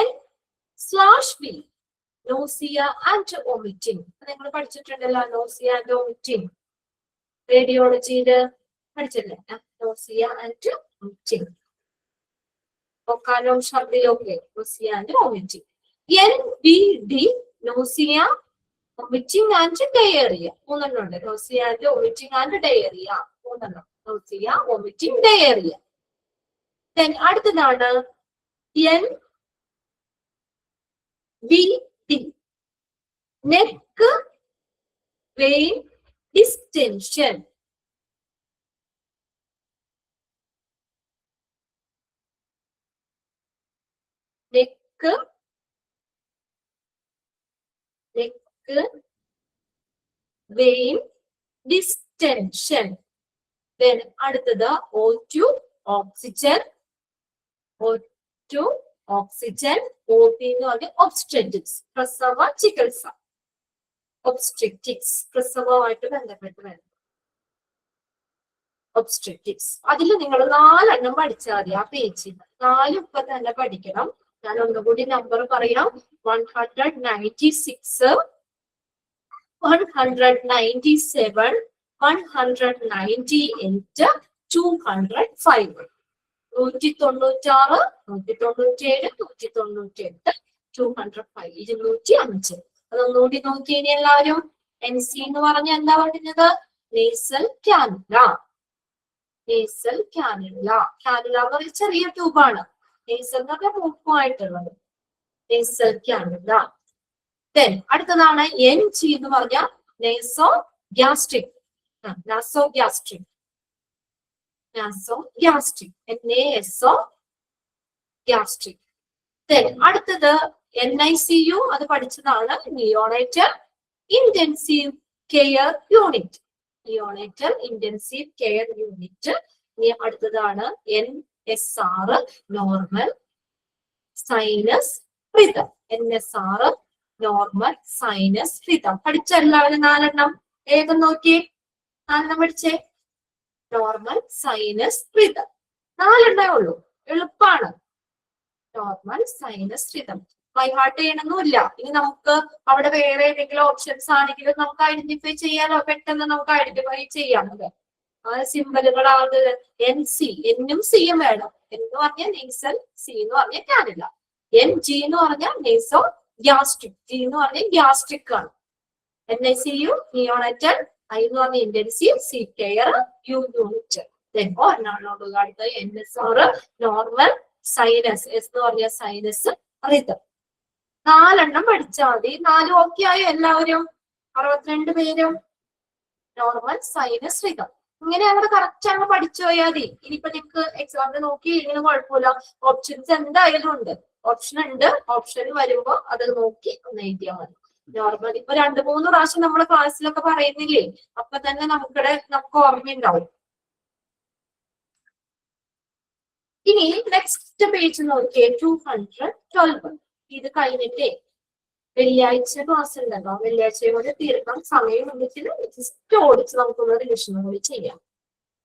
N/V nausea and vomiting. നിങ്ങൾ പഠിച്ചിട്ടുണ്ടല്ലോ നോസിയ ആൻഡ് വോമിറ്റിംഗ്, റേഡിയോളജിയില് പഠിച്ചില്ലേ? നോസിയ ആൻഡ് വോമിറ്റിംഗ്, ഒക്കാനോ ഛർദിയൊക്കെ nausea and vomiting. NBD nausea vomiting and diarrhoea. മൂന്നെണ്ണം ഉണ്ട്. Nausea and vomiting and diarrhoea മൂന്നെണ്ണം. Nausea vomiting diarrhoea. അടുത്തതാണ് NVD neck vein distension. Neck vein distension. അടുത്തത് O2 oxygen. O2 oxygen. OP എന്ന് പറഞ്ഞ ഒബ്സ്ട്രറ്റിക്സ്, പ്രസവ ചികിത്സ. ഒബ്സ്ട്രറ്റിക്സ് പ്രസവമായിട്ട് ബന്ധപ്പെട്ട് വരുന്നത് ഒബ്സ്ട്രറ്റിക്സ്. അതിൽ നിങ്ങൾ 4 എണ്ണം പഠിച്ചാൽ മതി. ആ പേജിൽ 4 ഇപ്പൊ തന്നെ പഠിക്കണം. ഞാൻ ഒന്നുകൂടി നമ്പർ പറയാം. 196, 197, 198, 205. 196, 197, 198, 205, 205. അതൊന്നുകൂടി നോക്കിയേ എല്ലാവരും. NC എന്ന് പറഞ്ഞ എന്താ പറഞ്ഞത്? Nasal cannula. Nasal cannula. Cannula എന്ന് പറഞ്ഞ ചെറിയ ട്യൂബാണ്. നേസൽ എന്ന് പറഞ്ഞ മൂക്കുമായിട്ടുള്ളത്. Nasal cannula. അടുത്തതാണ് NG എന്ന് പറഞ്ഞ nasogastric. Nasogastric. Nasogastric. NASO gastric. അടുത്തത് NICU. അത് പഠിച്ചതാണ്. Neonatal intensive care unit. Neonatal intensive care unit. അടുത്തതാണ് NSR normal sinus rhythm. NSR normal sinus rhythm. പഠിച്ച എല്ലാവരും 4 എണ്ണം വേഗം നോക്കി. 4 എണ്ണം പഠിച്ചേ. നോർമൽ സൈനസ് റിതം 4 എണ്ണേ ഉള്ളൂ. എളുപ്പമാണ്. Normal sinus rhythm. ബൈഹാർട്ട് ചെയ്യണമെന്നില്ല. ഇനി നമുക്ക് അവിടെ വേറെ ഏതെങ്കിലും ഓപ്ഷൻസ് ആണെങ്കിലും നമുക്ക് ഐഡന്റിഫൈ ചെയ്യാനോ പെട്ടെന്ന് നമുക്ക് ഐഡന്റിഫൈ ചെയ്യാം. ആ സിമ്പലുകളാണ് NC. N-ഉം C-യും വേണം. എന്ന് പറഞ്ഞാൽ നേസൽ, C എന്ന് പറഞ്ഞാൽ കാനുല. NG എന്ന് പറഞ്ഞാൽ നേസോ ഗ്യാസ്ട്രിക്. G എന്ന് പറഞ്ഞാൽ ഗ്യാസ്ട്രിക് ആണ്. NICU നിയോണേറ്റൽ, I എന്ന് പറഞ്ഞ intensive, C care, U unit. ഒരെണ്ണോട് അടുത്ത NSR നോർമൽ സൈനസ്. S എന്ന് പറഞ്ഞ സൈനസ് റിതം. 4 എണ്ണം പഠിച്ചാൽ മതി. 4 ഓക്കെ ആയോ എല്ലാവരും? 62 പേരും. Normal sinus rhythm. ഇങ്ങനെ ഞങ്ങൾ കറക്റ്റ് അങ്ങ് പഠിച്ചു പോയാൽ മതി. ഇനിയിപ്പോ നിങ്ങൾക്ക് എക്സാമിന് നോക്കി ഇങ്ങനെ കുഴപ്പമില്ല. ഓപ്ഷൻസ് എന്തായാലും ഉണ്ട്. ഓപ്ഷൻ ഉണ്ട്. ഓപ്ഷൻ വരുമ്പോ അത് നോക്കി ഒന്ന് എഴുതിയാൽ മതി. നോർമൽ ഇപ്പൊ 2-3 പ്രാവശ്യം നമ്മുടെ ക്ലാസ്സിലൊക്കെ പറയുന്നില്ലേ? അപ്പൊ തന്നെ നമുക്ക് ഓർമ്മയുണ്ടാവും. ഇനി നെക്സ്റ്റ് പേജ് നോക്കിയേ. 212. ഇത് കഴിഞ്ഞിട്ടേ വെള്ളിയാഴ്ച ക്ലാസ് ഉണ്ടല്ലോ. വെള്ളിയാഴ്ചയും കൂടി തീർക്കാം. സമയം ഉണ്ടെങ്കിൽ ജസ്റ്റ് ഓടിച്ച് നമുക്കുള്ള റിവിഷനും കൂടി ചെയ്യാം.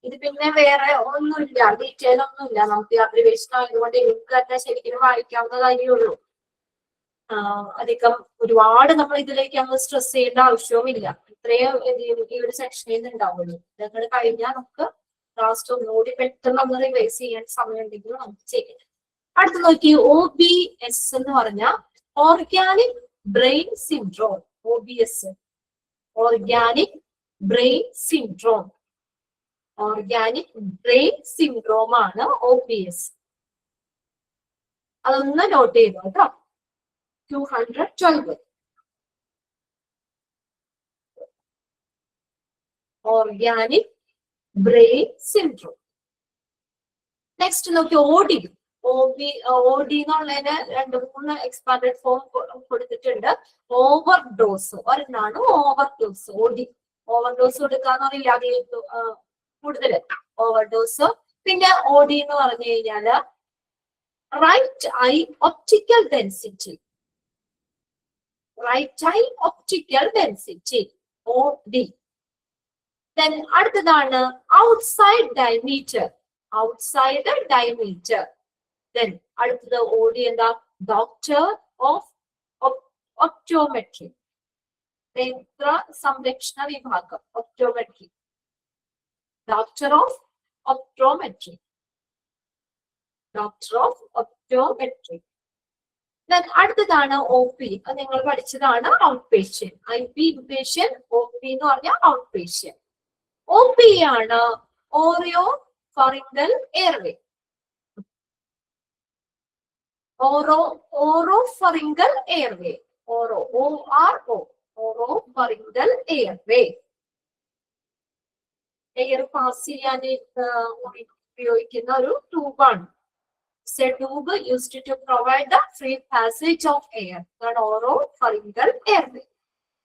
ഇത് പിന്നെ വേറെ ഒന്നുമില്ല, ഡീറ്റെയിൽ ഒന്നുമില്ല. നമുക്ക് അബ്രിവേഷൻ ആയതുകൊണ്ട് എനിക്ക് തന്നെ ശരിക്കും വായിക്കാവുന്ന കാര്യമുള്ളൂ. അധികം ഒരുപാട് നമ്മൾ ഇതിലേക്ക് അങ്ങ് സ്ട്രെസ് ചെയ്യേണ്ട ആവശ്യവുമില്ല. ഇത്രയും ഈ ഒരു സെക്ഷനിൽ നിന്ന് ഉണ്ടാവുള്ളൂ. ഇതൊക്കെ കഴിഞ്ഞാൽ നമുക്ക് ലാസ്റ്റ് ഒന്നുകൂടി പെട്ടെന്ന് ഒന്ന് റിവൈസ് ചെയ്യാൻ സമയം ഉണ്ടെങ്കിൽ നമുക്ക് ചെയ്യാം. അടുത്ത് നോക്കി OBS എന്ന് പറഞ്ഞ organic brain syndrome. OBS organic brain syndrome. Organic brain syndrome ആണ് OBS. അതൊന്ന് നോട്ട് ചെയ്തു കേട്ടോ. 212 ഓർഗാനിക് ബ്രെയിൻ സിൻഡ്രോം. നെക്സ്റ്റ് നോക്കി OD. OD എന്നുള്ളതിന് 2-3 എക്സ്പാൻഡഡ് ഫോം കൊടുത്തിട്ടുണ്ട്. ഓവർഡോസ് ഒരെണ്ണാണ് ഓവർഡോസ്. ഓവർഡോസ് കൊടുക്കാന്ന് പറയില്ല, കൂടുതൽ ഓവർഡോസ്. പിന്നെ OD എന്ന് പറഞ്ഞു കഴിഞ്ഞാല് right eye optical density. Right eye optical density OD. Then അടുത്തതാണ് outside diameter. Outside diameter. Then അടുത്തത് OD എന്താ? Doctor of optometry. നേത്ര സംരക്ഷണ വിഭാഗം optometry. Doctor of optometry. Doctor of optometry. Then അടുത്തതാണ് OP. അത് നിങ്ങൾ പഠിച്ചതാണ് outpatient. IP inpatient, OP എന്ന് പറഞ്ഞാൽ ഔട്ട് പേഷ്യൻ. OP ആണ് oropharyngeal airway. Oropharyngeal airway. Oropharyngeal airway. Air pass ചെയ്യാൻ ഉപയോഗിക്കുന്ന ഒരു ട്യൂബാണ്. It's a tube used to provide the free passage of air. അതാണ് ഓറോഫറിംഗൽ എയർവേ.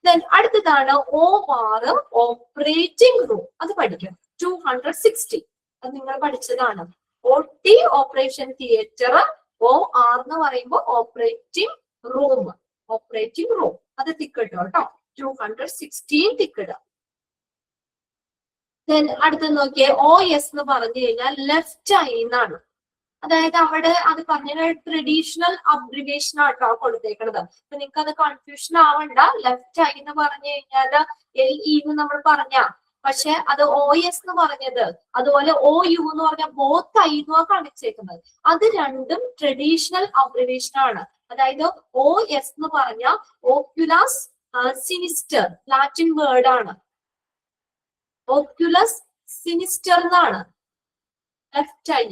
Then അടുത്തതാണ് OR ഓപ്പറേറ്റിംഗ് റൂം. അത് പഠിക്കാം. 260 അത് നിങ്ങൾ പഠിച്ചതാണ്. OT operation theatre. OR എന്ന് പറയുമ്പോൾ ഓപ്പറേറ്റിംഗ് റൂം. ഓപ്പറേറ്റിംഗ് റൂം അത് തിക്കിട്ടോ കേട്ടോ. 216 തിക്കിട. Then അടുത്ത നോക്കിയേ OS എന്ന് പറഞ്ഞു കഴിഞ്ഞാൽ ലെഫ്റ്റ് ഐ എന്നാണ്. അതായത് അവിടെ അത് പറഞ്ഞ ട്രഡീഷണൽ അബ്രിവേഷൻ ആട്ടോ കൊടുത്തേക്കണത്. അപ്പൊ നിങ്ങൾക്ക് അത് കൺഫ്യൂഷൻ ആവണ്ട. ലെഫ്റ്റ് ഐ എന്ന് പറഞ്ഞു കഴിഞ്ഞാല് LE എന്ന് നമ്മൾ പറഞ്ഞ, പക്ഷെ അത് OS എന്ന് പറഞ്ഞത്, അതുപോലെ OU എന്ന് പറഞ്ഞ ബോത്ത് ഐ എന്ന് കാണിച്ചേക്കുന്നത്. അത് രണ്ടും ട്രഡീഷണൽ അബ്രിവേഷൻ ആണ്. അതായത് OS എന്ന് പറഞ്ഞ ഓക്യുലസ് സിനിസ്റ്റർ, ലാറ്റിൻ വേർഡ് ആണ്. ഓക്യുലസ് സിനിസ്റ്റർ എന്നാണ് ലെഫ്റ്റ് ഐ.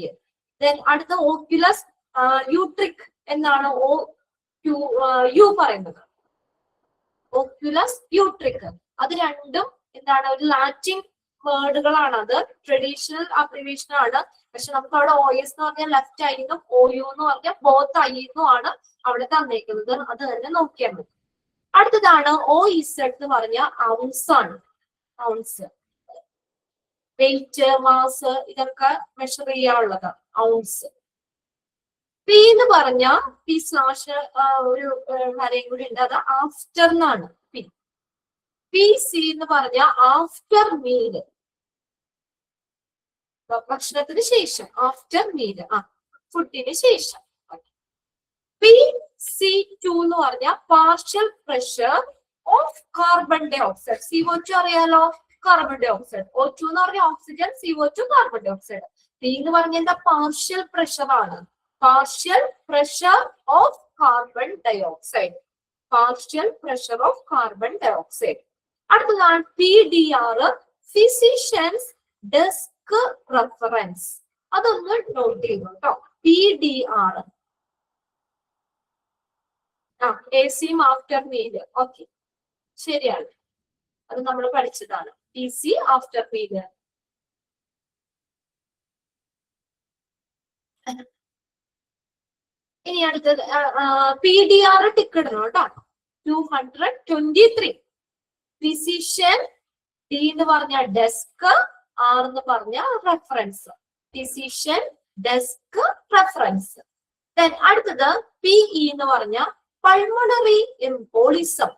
Then അടുത്ത ഓക്യുലസ് യൂട്രിക് എന്നാണ് OU പറയുന്നത്. ഓക്യുലസ് യൂട്രിക്. അത് രണ്ടും എന്താണ്, ഒരു ലാറ്റിൻ വേർഡുകളാണ്. അത് ട്രഡീഷണൽ അബ്രിവേഷൻ ആണ്. പക്ഷെ നമുക്ക് അവിടെ OS എന്ന് പറഞ്ഞാൽ ലെഫ്റ്റ് ഐ എന്നും OU എന്ന് പറഞ്ഞാൽ ബോത്ത് ഐ എന്നും ആണ് അവിടെ തന്നേക്കുന്നത്. അത് തന്നെ നോക്കിയാൽ മതി. അടുത്തതാണ് OZ എന്ന് പറഞ്ഞ ഔൺസ് ആണ്. ഔൺസ് വെയിറ്റ്, മാസ് ഇതൊക്കെ മെഷർ ചെയ്യാനുള്ളത് ഔൺസ്. P എന്ന് പറഞ്ഞ P/ ഒരു വരയും കൂടി ഉണ്ട്, അത് ആഫ്റ്റർ എന്നാണ്. PC എന്ന് പറഞ്ഞ ആഫ്റ്റർ മീൽ, ഭക്ഷണത്തിന് ശേഷം. ആഫ്റ്റർ മീൽ, ഫുഡിന് ശേഷം. PC2 എന്ന് പറഞ്ഞ partial pressure of carbon dioxide. CO2 അറിയാലോ, കാർബൺ ഡൈ ഓക്സൈഡ്. O2 എന്ന് പറഞ്ഞ oxygen, CO2 carbon dioxide. P എന്ന് പറഞ്ഞ എന്താ, പാർഷ്യൽ പ്രഷർ ആണ്. Partial pressure of carbon dioxide. Partial pressure of carbon dioxide. അടുത്തതാണ് PDR, ഫിസിഷ്യൻസ് ഡെസ്ക് റെഫറൻസ്. അതൊന്ന് നോട്ട് ചെയ്തു കേട്ടോ. PDR AC after meal. Okay, ശരിയാണ്. അത് നമ്മൾ പഠിച്ചതാണ്. PC after meal. ഇനി അടുത്തത് PDR ടിക്ക് ഇടണം കേട്ടോ. 223. ഫിസിഷ്യൻ, D എന്ന് പറഞ്ഞ ഡെസ്ക്, R എന്ന് പറഞ്ഞ reference. Physician desk reference. Then അടുത്തത് PE എന്ന് പറഞ്ഞ പൾമണറി എംബോളിസം.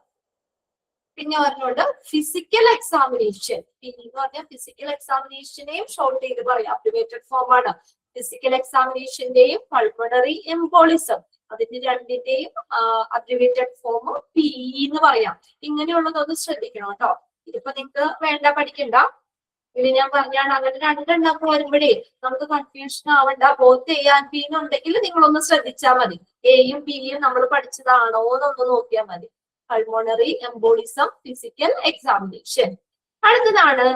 പിന്നെ പറഞ്ഞുകൊണ്ട് ഫിസിക്കൽ എക്സാമിനേഷൻ. PE എന്ന് പറഞ്ഞ ഫിസിക്കൽ എക്സാമിനേഷനെയും ഷോർട്ട് ചെയ്ത് പറയാം, അബ്രിവേറ്റഡ് ഫോം ആണ്. ഫിസിക്കൽ എക്സാമിനേഷന്റെയും പൾമണറി എംബോളിസം, അതിന്റെ രണ്ടിന്റെയും അബ്രിവേറ്റഡ് ഫോം PE എന്ന് പറയാം. ഇങ്ങനെയുള്ളതൊന്ന് ശ്രദ്ധിക്കണം കേട്ടോ. ഇതിപ്പോ നിങ്ങൾക്ക് വേണ്ട, പഠിക്കണ്ട. ഇത് ഞാൻ പറഞ്ഞാണ് അങ്ങനെ രണ്ടെണ്ണൊക്കെ വരുമ്പോഴേ നമുക്ക് കൺഫ്യൂഷൻ ആവണ്ട. ബോത്ത് എ ആൻഡ് ബി എന്നുണ്ടെങ്കിൽ നിങ്ങളൊന്ന് ശ്രദ്ധിച്ചാൽ മതി. എയും ബിയും നമ്മൾ പഠിച്ചതാണോ എന്നൊന്ന് നോക്കിയാൽ മതി. Pulmonary embolism physical examination. അടുത്തതാണ്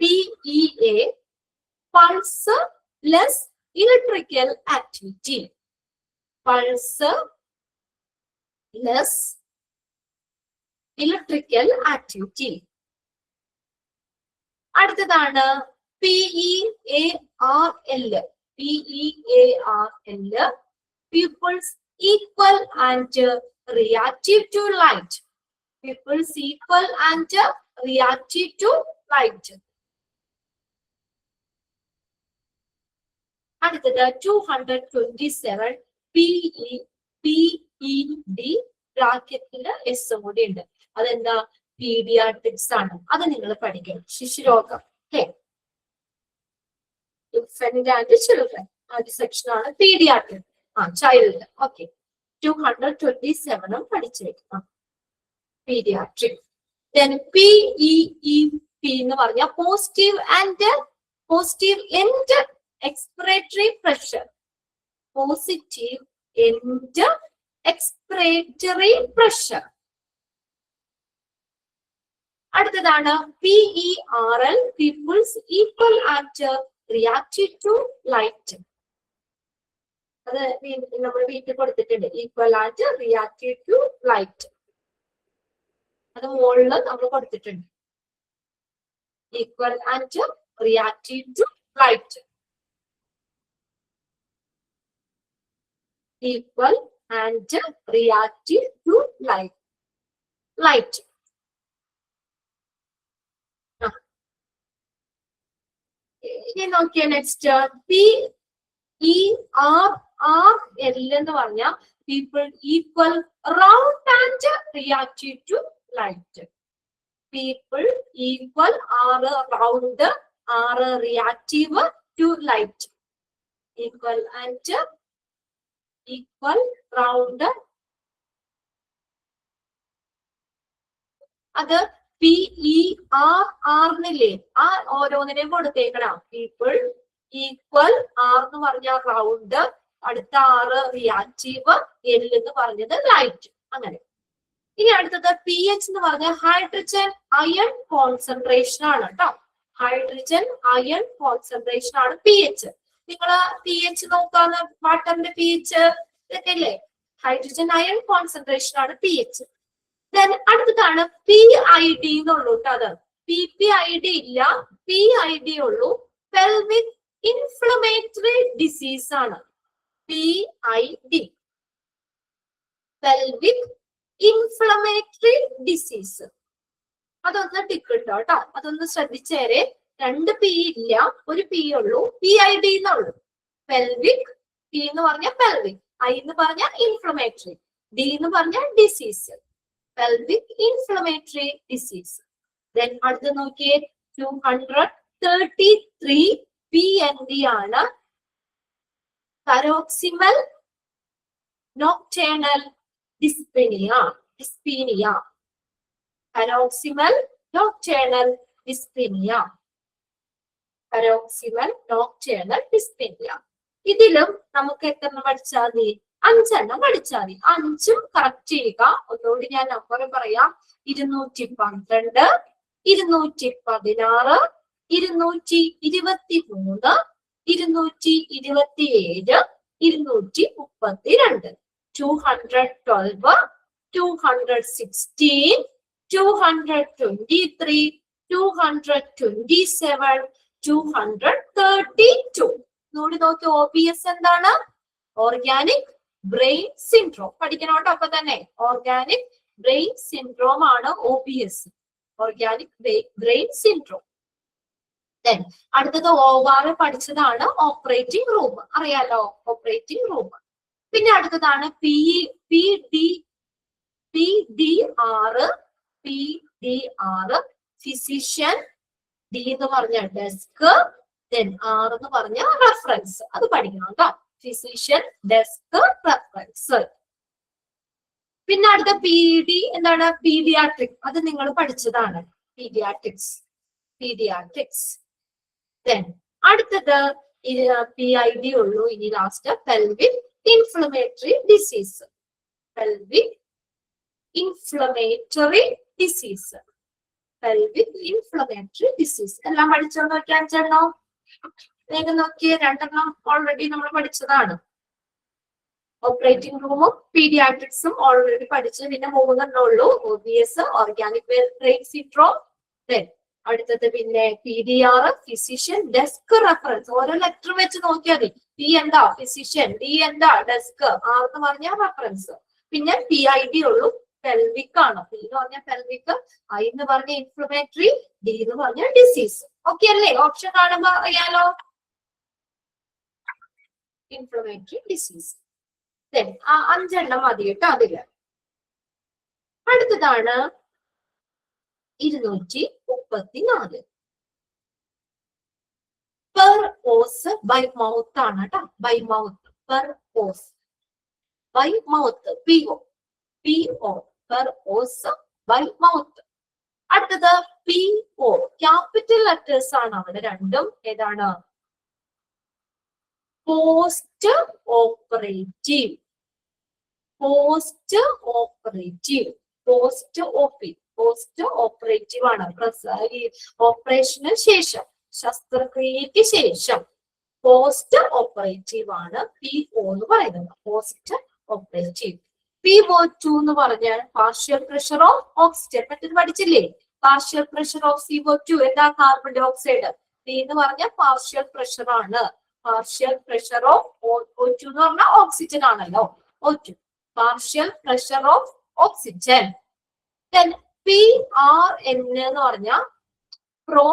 PEA, pulse less electrical activity. Pulse less electrical activity. അടുത്തതാണ് PEARL. PEARL, pupils equal and reactive to light. Pupils equal and reactive to light. അടുത്തത് 227 PED ബ്രാക്കറ്റില് എസ് കൂടി ഉണ്ട്. അതെന്താ? പീഡിയാട്രിക്സ് ആണ്. അത് നിങ്ങൾ പഠിക്കണം. ശിശുരോഗം. ഇൻഫന്റ് ആൻഡ് ചിൽഡ്രൻ ആദ്യ സെക്ഷൻ ആണ് പീഡിയാട്രിക്. ചൈൽഡ്. ഓക്കെ, 227 പഠിച്ചേക്കണം. പീഡിയാട്രിക്. ദെൻ PEEP എന്ന് പറഞ്ഞ positive end expiratory pressure. Positive end expiratory pressure. അടുത്തതാണ് PERL, pupils equal and reactive to light. അത് നമ്മൾ വീട്ടിൽ കൊടുത്തിട്ടുണ്ട്. Equal and reactive to light. അത് മുകളിൽ നമ്മൾ കൊടുത്തിട്ടുണ്ട്. Equal and reactive to light. Equal and reactive to light. ഇനി നോക്കിയ നെക്സ്റ്റ് PERRL എന്ന് പറഞ്ഞ pupil equal round and reactive to light. People equal round reactive to light. Equal round. അത് PERRന്നില്ലേ, ആ ഓരോന്നിനെയും കൊടുത്തേക്കണം. പീപ്പിൾ ഈക്വൽ ആർ എന്ന് പറഞ്ഞ റൗണ്ട്, അടുത്ത ആറ് റിയാക്റ്റീവ്, എൽ എന്ന് പറഞ്ഞത് ലൈറ്റ്. അങ്ങനെ. ഇനി അടുത്തത് PH എന്ന് പറഞ്ഞ ഹൈഡ്രജൻ അയൺ കോൺസെൻട്രേഷൻ ആണ് കേട്ടോ. ഹൈഡ്രജൻ അയൺ കോൺസെൻട്രേഷൻ ആണ് PH. നിങ്ങള് PH നോക്കാന്ന്, വാട്ടറിന്റെ PH ഇതൊക്കെ ഇല്ലേ, ഹൈഡ്രജൻ അയൺ കോൺസെൻട്രേഷൻ ആണ് PH. അടുത്തതാണ് PID എന്നുള്ളൂ കേട്ടോ. അത് PPID ഇല്ല, PID ഉള്ളൂ. പെൽവിക് ഇൻഫ്ലമേറ്ററി ഡിസീസ് ആണ് PID. Pelvic inflammatory disease. അതൊന്ന് ടിക്ക് ഇട്ടോ കേട്ടോ. അതൊന്ന് ശ്രദ്ധിച്ചേരെ. 2 P ഇല്ല, ഒരു P ഉള്ളൂ. PID എന്നുള്ളൂ. പെൽവിക്. P എന്ന് പറഞ്ഞ പെൽവിക്, I എന്ന് പറഞ്ഞ ഇൻഫ്ലമേറ്ററി, D എന്ന് പറഞ്ഞ disease. pelvic inflammatory disease. Then അടുത്ത നോക്കിയേ 233 PND ആണ്. paroxysmal nocturnal dyspnea. paroxysmal nocturnal dyspnea. paroxysmal nocturnal dyspnea. ഇതിലും നമുക്ക് എത്ര പഠിച്ചാൽ മതി? 5 എണ്ണം പഠിച്ചാൽ മതി. 5ഉം കറക്റ്റ് ചെയ്യുക. ഒന്നുകൂടി ഞാൻ നമ്പർ പറയാം. 212, 216, 223, 227, 232, 212, 216, 223, 227, 232. നോക്കി OBS എന്താണ്? Organic brain syndrome. പഠിക്കണോട്ടോ. അപ്പൊ തന്നെ ഓർഗാനിക് ബ്രെയിൻ സിൻഡ്രോം ആണ് OBS, ഓർഗാനിക് ബ്രെയിൻ സിൻഡ്രോം. അടുത്തത് OR പഠിച്ചതാണ് ഓപ്പറേറ്റിംഗ് റൂം. അറിയാലോ, ഓപ്പറേറ്റിംഗ് റൂം. പിന്നെ അടുത്തതാണ് PDR, ഫിസിഷ്യൻ. D എന്ന് പറഞ്ഞ ഡെസ്ക്, ദെൻ R എന്ന് പറഞ്ഞ റെഫറൻസ്. അത് പഠിക്കണം കേട്ടോ. Physician, desk, reference. പിന്നെ അടുത്ത PD എന്താണ്? പീഡിയാട്രിക്. അത് നിങ്ങൾ പഠിച്ചതാണ്. പീഡിയാട്രിക്സ്. പീഡിയാട്രിക്സ്. അടുത്തത് PID ഉള്ളൂ. ഇനി last pelvic inflammatory disease. Pelvic inflammatory disease. Pelvic inflammatory disease എല്ലാം പഠിച്ചോ? നോക്കി 5 എണ്ണം വേഗം നോക്കിയേ. 2 എണ്ണം ഓൾറെഡി നമ്മൾ പഠിച്ചതാണ്. ഓപ്പറേറ്റിംഗ് റൂമും പീഡിയാട്രിക്സും ഓൾറെഡി പഠിച്ചു. പിന്നെ 3 എണ്ണം ഉള്ളൂ. OBS, organic brain syndrome. അടുത്തത് പിന്നെ PDR, ഫിസിഷ്യൻ ഡെസ്ക് റെഫറൻസ്. ഓരോ ലെറ്റർ വെച്ച് നോക്കിയാൽ മതി. P എന്താ ഫിസിഷ്യൻ, D എന്താ ഡെസ്ക്, R എന്ന് പറഞ്ഞാൽ റെഫറൻസ്. പിന്നെ PID ഉള്ളൂ. പെൽവിക് ആണ്. P എന്ന് പറഞ്ഞ പെൽവിക്, I എന്ന് പറഞ്ഞ ഇൻഫ്ലമേറ്ററി, D എന്ന് പറഞ്ഞ ഡിസീസ്. ഓക്കെ അല്ലേ? ഓപ്ഷൻ കാണുമ്പോ അറിയാലോ. Inflammatory disease. 5 എണ്ണം മതി കേട്ടോ അതില്. അടുത്തതാണ് 234. പെർ ഓസ് ബൈ മൗത്ത് ആണ് കേട്ടോ. By mouth. Per os by mouth. PO per os by mouth. അടുത്തത് PO ക്യാപിറ്റൽ ലെറ്റേഴ്സ് ആണ് അവിടെ രണ്ടും. ഏതാണ്? Post operative. Post operative. Post operative ആണ്. ഓപ്പറേഷന് ശേഷം, ശസ്ത്രക്രിയക്ക് ശേഷം പോസ്റ്റ് ഓപ്പറേറ്റീവ് ആണ് PO എന്ന് പറയുന്നത്. Post operative. PO2 എന്ന് പറഞ്ഞാൽ പാർഷ്യൽ പ്രഷർ ഓഫ് ഓക്സിജൻ. മറ്റത് പഠിച്ചില്ലേ? പാർഷ്യൽ പ്രഷർ ഓഫ് CO2 എന്താ? Carbon dioxide. P എന്ന് പറഞ്ഞാൽ പാർഷ്യൽ പ്രഷർ ആണ്. പാർഷ്യൽ പ്രഷർ ഓഫ് O2 എന്ന് പറഞ്ഞാൽ ഓക്സിജൻ ആണല്ലോ. O2 partial pressure of oxygen. PRN എന്ന് പറഞ്ഞാൽ പ്രോ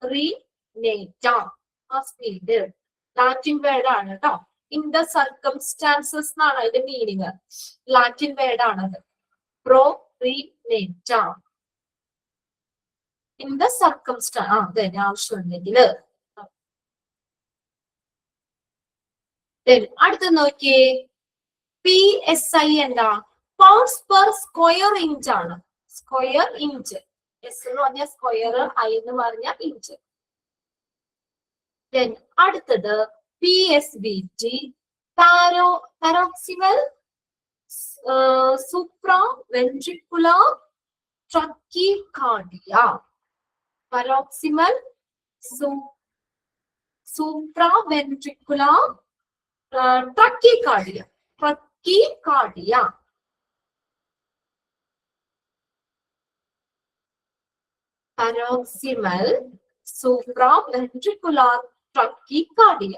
റീനേറ്റ. ആ സ്പീഡ് ലാറ്റിൻ വേർഡ് ആണ് കേട്ടോ. ഇൻ ദ സർക്കംസ്റ്റാൻസസ് എന്നാണ് അതിന്റെ മീനിങ്. ലാറ്റിൻ വേർഡ് ആണത്. Pro re nata. In the circumstance. അതെ, ആവശ്യമുണ്ടെങ്കിൽ. അടുത്ത് നോക്കിയേ. PSI എന്താ? പൗണ്ട്സ് പെർ സ്ക്വയർ ഇഞ്ച് ആണ്. Square inch. S എന്ന് പറഞ്ഞ സ്ക്വയർ, I എന്ന് പറഞ്ഞ ഇഞ്ച്. അടുത്തത് PSVT paroxysmal supraventricular tachycardia. Paroxysmal supraventricular tachycardia. Tachycardia. Paroxysmal supraventricular tachycardia.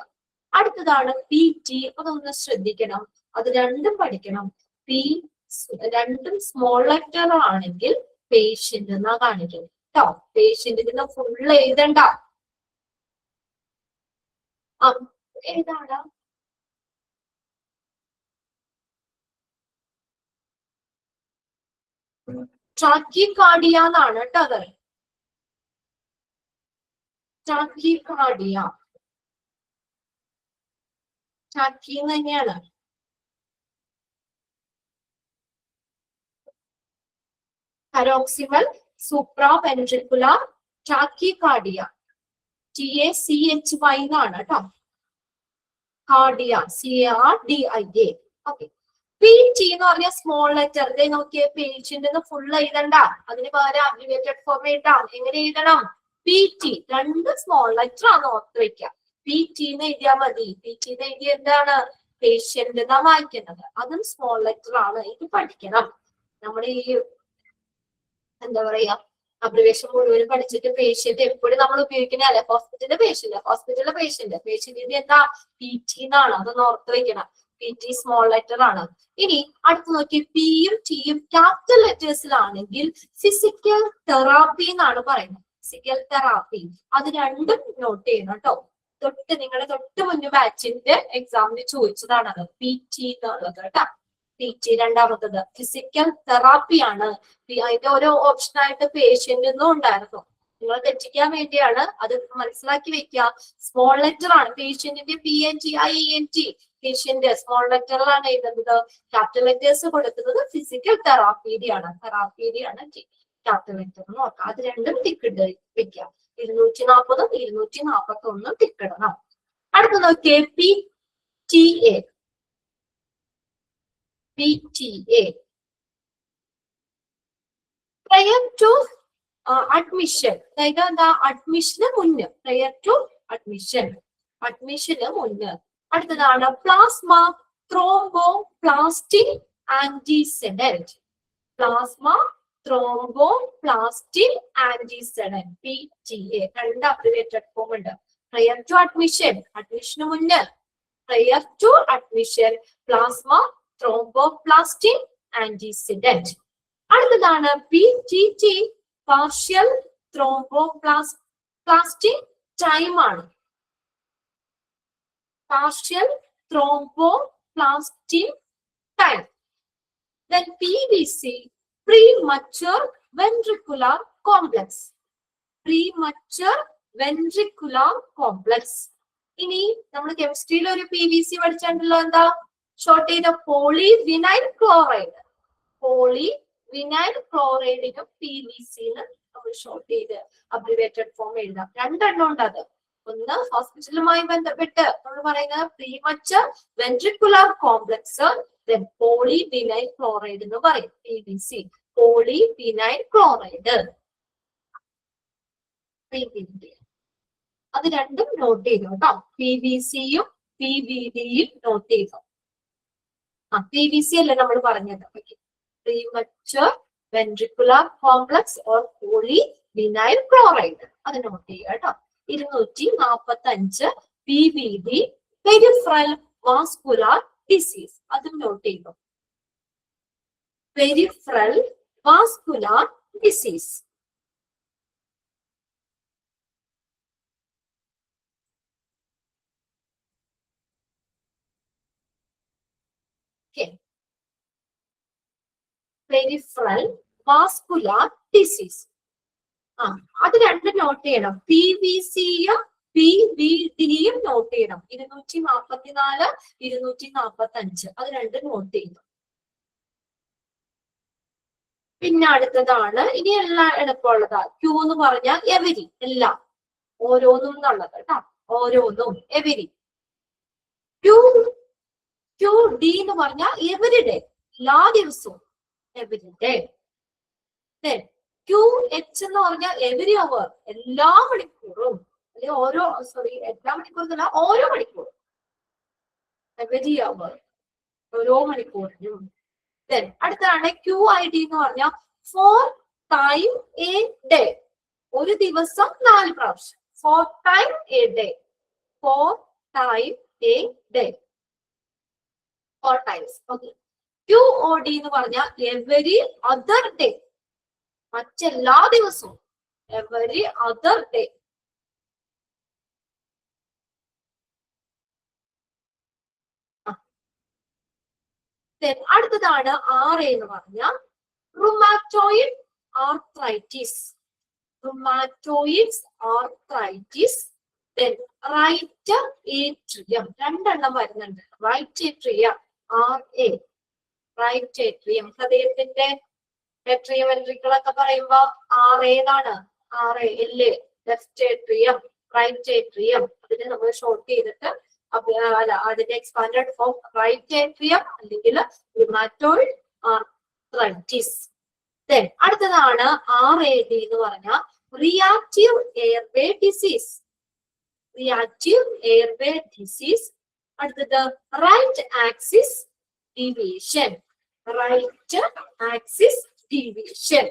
അടുത്തതാണ് PT. അതൊന്ന് ശ്രദ്ധിക്കണം. അത് രണ്ടും പഠിക്കണം. രണ്ടും സ്മോൾ ലെറ്റർ ആണെങ്കിൽ പേഷ്യന്റ് എന്നാ കാണിക്കുന്നത് കേട്ടോ. പേഷ്യന്റിന് ഫുള്ള് എഴുതണ്ട. ഏതാണ്? ട്രാക്കികാർഡിയ എന്നാണ് കേട്ടോ. അത് ട്രാക്കികാർഡിയ. ട്രാക്കി തന്നെയാണ്. Paroxysmal supraventricular tachycardia. TACHY എന്നാണ് കേട്ടോ. കാർഡിയ. CARDIA. ഓക്കെ. PT എന്ന് പറഞ്ഞ സ്മോൾ ലെറ്റർ. ഇതേ നോക്കിയ പേഷ്യന്റ് ഫുൾ എഴുതണ്ട. അതിന് പകരം അബ്രിവേറ്റഡ് ഫോം എഴുതാം. എങ്ങനെ എഴുതണം? PT. 2 സ്മോൾ ലെറ്റർ ആണ് ഓർത്ത് വെക്കുക. PT എന്ന് എഴുതിയാൽ മതി. PT എന്ന് എഴുതിയ എന്താണ്? പേഷ്യന്റ് എന്നാ വായിക്കുന്നത്. അതും സ്മോൾ ലെറ്റർ ആണ്. ഇത് പഠിക്കണം. നമ്മുടെ ഈ എന്താ പറയാ, അബ്രിവേഷൻ മുഴുവൻ പഠിച്ചിട്ട് പേഷ്യന്റ് എപ്പോഴും നമ്മൾ ഉപയോഗിക്കുന്നതല്ലേ ഹോസ്പിറ്റലിലെ പേഷ്യന്റ്. പേഷ്യന്റിന്റെ എന്താ? PT എന്നാണ്. അതൊന്ന് ഓർത്ത് വെക്കണം. PT സ്മോൾ ലെറ്റർ ആണ്. ഇനി അടുത്ത് നോക്കി P-യും T-യും ക്യാപിറ്റൽ ലെറ്റേഴ്സിലാണെങ്കിൽ ഫിസിക്കൽ തെറാപ്പി എന്നാണ് പറയുന്നത്. Physical therapy. അത് രണ്ടും നോട്ട് ചെയ്യണം കേട്ടോ. നിങ്ങളുടെ തൊട്ട് മുന്നേ ബാച്ചിന്റെ എക്സാമിന് ചോദിച്ചതാണ് അത്. PT എന്നുള്ളത് കേട്ടോ. PT രണ്ടാമത്തത് ഫിസിക്കൽ തെറാപ്പിയാണ്. അതിന്റെ ഓരോ ഓപ്ഷനായിട്ട് പേഷ്യന്റ് എന്നും ഉണ്ടായിരുന്നു. നിങ്ങൾ തെറ്റിക്കാൻ വേണ്ടിയാണ്. അത് മനസ്സിലാക്കി വെക്കുക. സ്മോൾ ലെറ്റർ ആണ്. പേഷ്യന്റിന്റെ PNT പേഷ്യന്റ് സ്മോൾ ലെറ്ററിലാണ് എഴുതുന്നത്. ക്യാപിറ്റൽ ലെറ്റേഴ്സ് കൊടുക്കുന്നത് ഫിസിക്കൽ തെറാപ്പീഡിയാണ്. ക്യാപിറ്റൽ ലെറ്റർ നോക്കാം. അത് രണ്ടും ടിക്ക് ഇട്ട് വെക്കുക. 240 241 ടിക്കിടണം. അടുത്ത നോക്കിയേ PTA. പ്രയർ ടു അഡ്മിഷൻ, അതായത് എന്താ, അഡ്മിഷന് മുന്ന്, പ്രയർ ടു അഡ്മിഷന് മുന്ന്. അടുത്തതാണ് plasma thromboplastin antecedent. Plasma thromboplastin antecedent, PTA. രണ്ട് അബ്രിവേറ്റഡ് ഫോം ഉണ്ട്. പ്രയർ ടു അഡ്മിഷൻ, അഡ്മിഷന് മുന്ന്. Prior to admission, plasma thromboplastin antecedent. അടുത്തതാണ് PTT, പാർഷ്യൽ ത്രോംബോപ്ലാസ്റ്റിൻ ടൈം ആണ്. Partial thromboplastin time. Then PVC, premature ventricular complex. Premature ventricular complex. ഇനി നമ്മൾ കെമിസ്ട്രിയിൽ ഒരു PVC പഠിച്ചിട്ടുണ്ടല്ലോ, എന്താ ഷോർട്ട് ചെയ്ത പോളിവിനൈൽ ക്ലോറൈഡ്. പോളിവിനൈൽ ക്ലോറൈഡിനും PVC നമ്മൾ ഷോർട്ട് ചെയ്ത് അബ്രിവേറ്റഡ് ഫോം എഴുതാം. രണ്ടെണ്ണം ഉണ്ട്. അത് ഒന്ന് ഹോസ്പിറ്റലുമായി ബന്ധപ്പെട്ട് നമ്മൾ പറയുന്നത് premature ventricular complex, polyvinyl chloride എന്ന് പറയും. PVC, polyvinyl chloride. അത് രണ്ടും നോട്ട് ചെയ്തു കേട്ടോ. PVCയും PVDയും നോട്ട് ചെയ്തു. PVC അല്ലേ നമ്മൾ പറഞ്ഞത്. Premature ventricular complex or polyvinyl chloride, അത് നോട്ട് ചെയ്യുക കേട്ടോ. 245 PVD, പെരിഫറൽ വാസ്കുലർ ഡിസീസ്, അതും നോട്ട് ചെയ്തു. Peripheral vascular disease. Peripheral vascular disease. അത് രണ്ടും നോട്ട് ചെയ്യണം. PVCയും PVDയും നോട്ട് ചെയ്യണം. 244 245, അത് രണ്ടും നോട്ട് ചെയ്തു. പിന്നെ അടുത്തതാണ്, ഇനി എല്ലാം എളുപ്പമുള്ളതാ. Q എന്ന് പറഞ്ഞാൽ എവരി, എല്ലാം, ഓരോന്നും എന്നുള്ളത് കേട്ടോ. ഓരോന്നും എവരി. QD എന്ന് പറഞ്ഞാൽ എവരിഡേ, എല്ലാ ദിവസവും, എവരിഡേ. QH എന്ന് പറഞ്ഞാൽ എവരി അവർ, എല്ലാ മണിക്കൂറും, അല്ലെങ്കിൽ ഓരോ, സോറി, എല്ലാ മണിക്കൂറല്ല, ഓരോ മണിക്കൂറും, എവരി അവർ, ഓരോ മണിക്കൂറിനും. അടുത്താണ് QID എന്ന് പറഞ്ഞാൽ ഫോർ ടൈം എ ഡേ, ഒരു ദിവസം 4 പ്രാവശ്യം. Four time a day, four time a day, 4 times. Okay. QOD എന്ന് പറഞ്ഞാൽ എവരി അതർ ഡേ, മറ്റെല്ലാ ദിവസവും, എവരി അതർ ഡേ. അടുത്തതാണ് RA എന്ന് പറഞ്ഞാൽ rheumatoid arthritis. Rheumatoids arthritis. Right atrium, രണ്ടെണ്ണം വരുന്നുണ്ട്. Right atrium, RA, right atrium. ഹൃദയത്തിന്റെ ഏട്രിയം വെൻട്രിക്കിളൊക്കെ പറയുമ്പോ RA എന്നാണ്. RA, left atrium, right atrium. അതിനെ നമ്മൾ ഷോർട്ട് ചെയ്തിട്ട് അതിന്റെ എക്സ്പാൻഡഡ് ഫോം റൈറ്റ് ഏട്രിയം അല്ലെങ്കിൽ റുമാറ്റോയിഡ് ആർത്രൈറ്റിസ്. അടുത്തതാണ് RAD എന്ന് പറഞ്ഞാൽ reactive airway disease. Reactive airway disease. അടുത്തത് right axis deviation. Right axis deviation.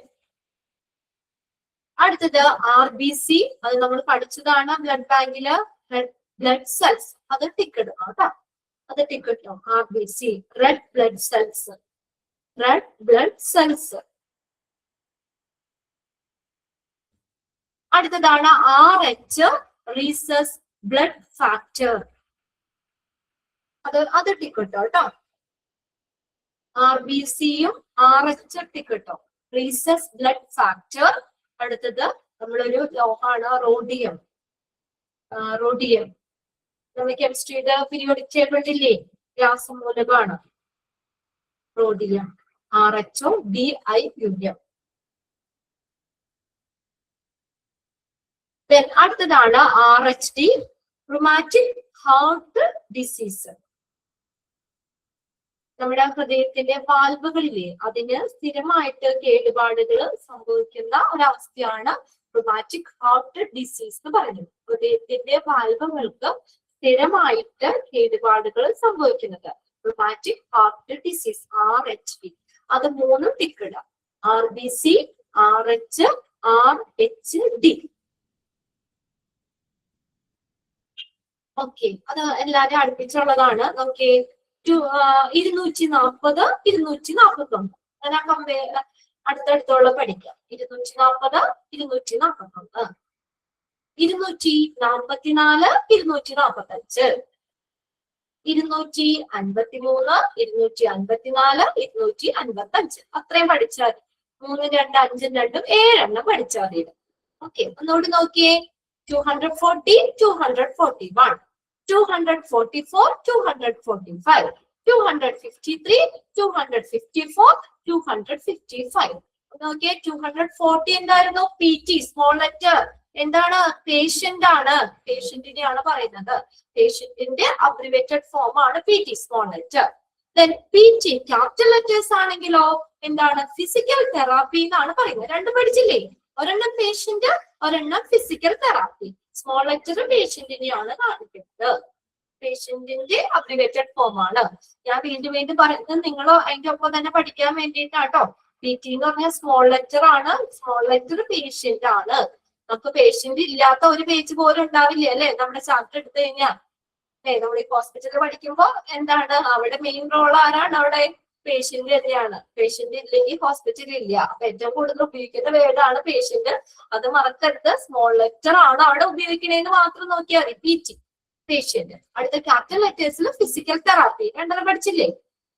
അടുത്തത് RBC, അത് നമ്മൾ പഠിച്ചതാണ് ബ്ലഡ് ബാങ്കില്. ബ്ലഡ് സെൽസ്, അത് ടിക്കറ്റ് കേട്ടോ, അത് ticket. RBC, red blood cells, red blood cells. അടുത്തതാണ് RH, റീസസ് ബ്ലഡ് ഫാക്ടർ, അത് ടിക്കറ്റ് കേട്ടോ. RBCയും RH ടിക്കറ്റോ, റീസസ് ബ്ലഡ് ഫാക്ടർ. അടുത്തത് നമ്മളൊരു ലോഹാണ് റോഡിയം. റോഡിയം നമ്മൾ കെമിസ്ട്രിയുടെ പീരിയോഡിക് ടേബിളില്ലേ, രാസമൂലകമാണ് റോഡിയം. RHO, DI യൂണിയം. ദെൻ അടുത്തതാണ് RHD, റുമാറ്റിക് ഹാർട്ട് ഡിസീസ്. നമ്മുടെ ഹൃദയത്തിന്റെ വാൽവുകളിലെ അതിന് സ്ഥിരമായിട്ട് കേടുപാടുകൾ സംഭവിക്കുന്ന ഒരവസ്ഥയാണ് റുമാറ്റിക് ഹാർട്ട് ഡിസീസ് എന്ന് പറയുന്നത്. ഹൃദയത്തിന്റെ വാൽവുകൾക്ക് സ്ഥിരമായിട്ട് കേടുപാടുകൾ സംഭവിക്കുന്നത് റുമാറ്റിക് ഹാർട്ട് ഡിസീസ്, RHD. അത് മൂന്നും ടിക്കിട: RBC, RH, RHD. ഓക്കെ, അത് എല്ലാരും അടുപ്പിച്ചുള്ളതാണ്. നമുക്ക് 240, 241 അങ്ങനെ അടുത്തടുത്തുള്ള പഠിക്കാം. 240, 241, 244, 245, 253, 254, 255. അത്രയും പഠിച്ചാൽ 3, 2, 5, 2, 7 പഠിച്ചാൽ മതി. ഓക്കെ, ഒന്നുകൂടി നോക്കിയേ. 240, 241, 244, 245, 253, 254, 255. നോക്കിയേ, 240 എന്തായിരുന്നു? PT, small letter. എന്താണ്? പേഷ്യന്റ് ആണ്, പേഷ്യന്റിനെയാണ് പറയുന്നത്. പേഷ്യന്റിന്റെ അബ്രിവേറ്റഡ് ഫോം ആണ് PT, small letter. Then PT capital letters ആണെങ്കിലോ എന്താണ്? ഫിസിക്കൽ തെറാപ്പി എന്നാണ് പറയുന്നത്. രണ്ടും പഠിച്ചില്ലേ? ഒരെണ്ണം പേഷ്യന്റ്, ഒരെണ്ണം ഫിസിക്കൽ തെറാപ്പി. സ്മോൾ ലെറ്റർ പേഷ്യന്റിനെയാണ് കാണിക്കുന്നത്. പേഷ്യന്റിന്റെ അബ്രിവേറ്റഡ് ഫോം ആണ്. ഞാൻ വീണ്ടും വീണ്ടും പറയുന്നത് നിങ്ങൾ അതിന്റെ ഒപ്പം തന്നെ പഠിക്കാൻ വേണ്ടിയിട്ടാട്ടോ. PT എന്ന് പറഞ്ഞാൽ സ്മോൾ ലെറ്റർ ആണ്, സ്മോൾ ലെറ്റർ പേഷ്യന്റ് ആണ്. നമുക്ക് പേഷ്യന്റ് ഇല്ലാത്ത ഒരു പേജ് പോലും ഉണ്ടാവില്ല അല്ലെ നമ്മുടെ ചാപ്റ്റർ എടുത്തു കഴിഞ്ഞാൽ. നമ്മൾ ഈ ഹോസ്പിറ്റലിൽ പഠിക്കുമ്പോ എന്താണ് അവിടെ മെയിൻ റോൾ ആരാണ്? അവിടെ പേഷ്യന്റ് തന്നെയാണ്. പേഷ്യന്റ് ഇല്ലെങ്കിൽ ഹോസ്പിറ്റലിൽ ഇല്ല. അപ്പൊ ഏറ്റവും കൂടുതൽ ഉപയോഗിക്കുന്ന വേർഡാണ് പേഷ്യന്റ്. അത് മറക്കരുത്. സ്മോൾ ലെറ്റർ ആണ് അവിടെ ഉപയോഗിക്കണേന്ന് മാത്രം നോക്കിയാൽ മതി. PT, patient. അടുത്ത ക്യാപിറ്റൽ ലെറ്റേഴ്സിൽ ഫിസിക്കൽ തെറാപ്പി. രണ്ടെണ്ണം പഠിച്ചില്ലേ?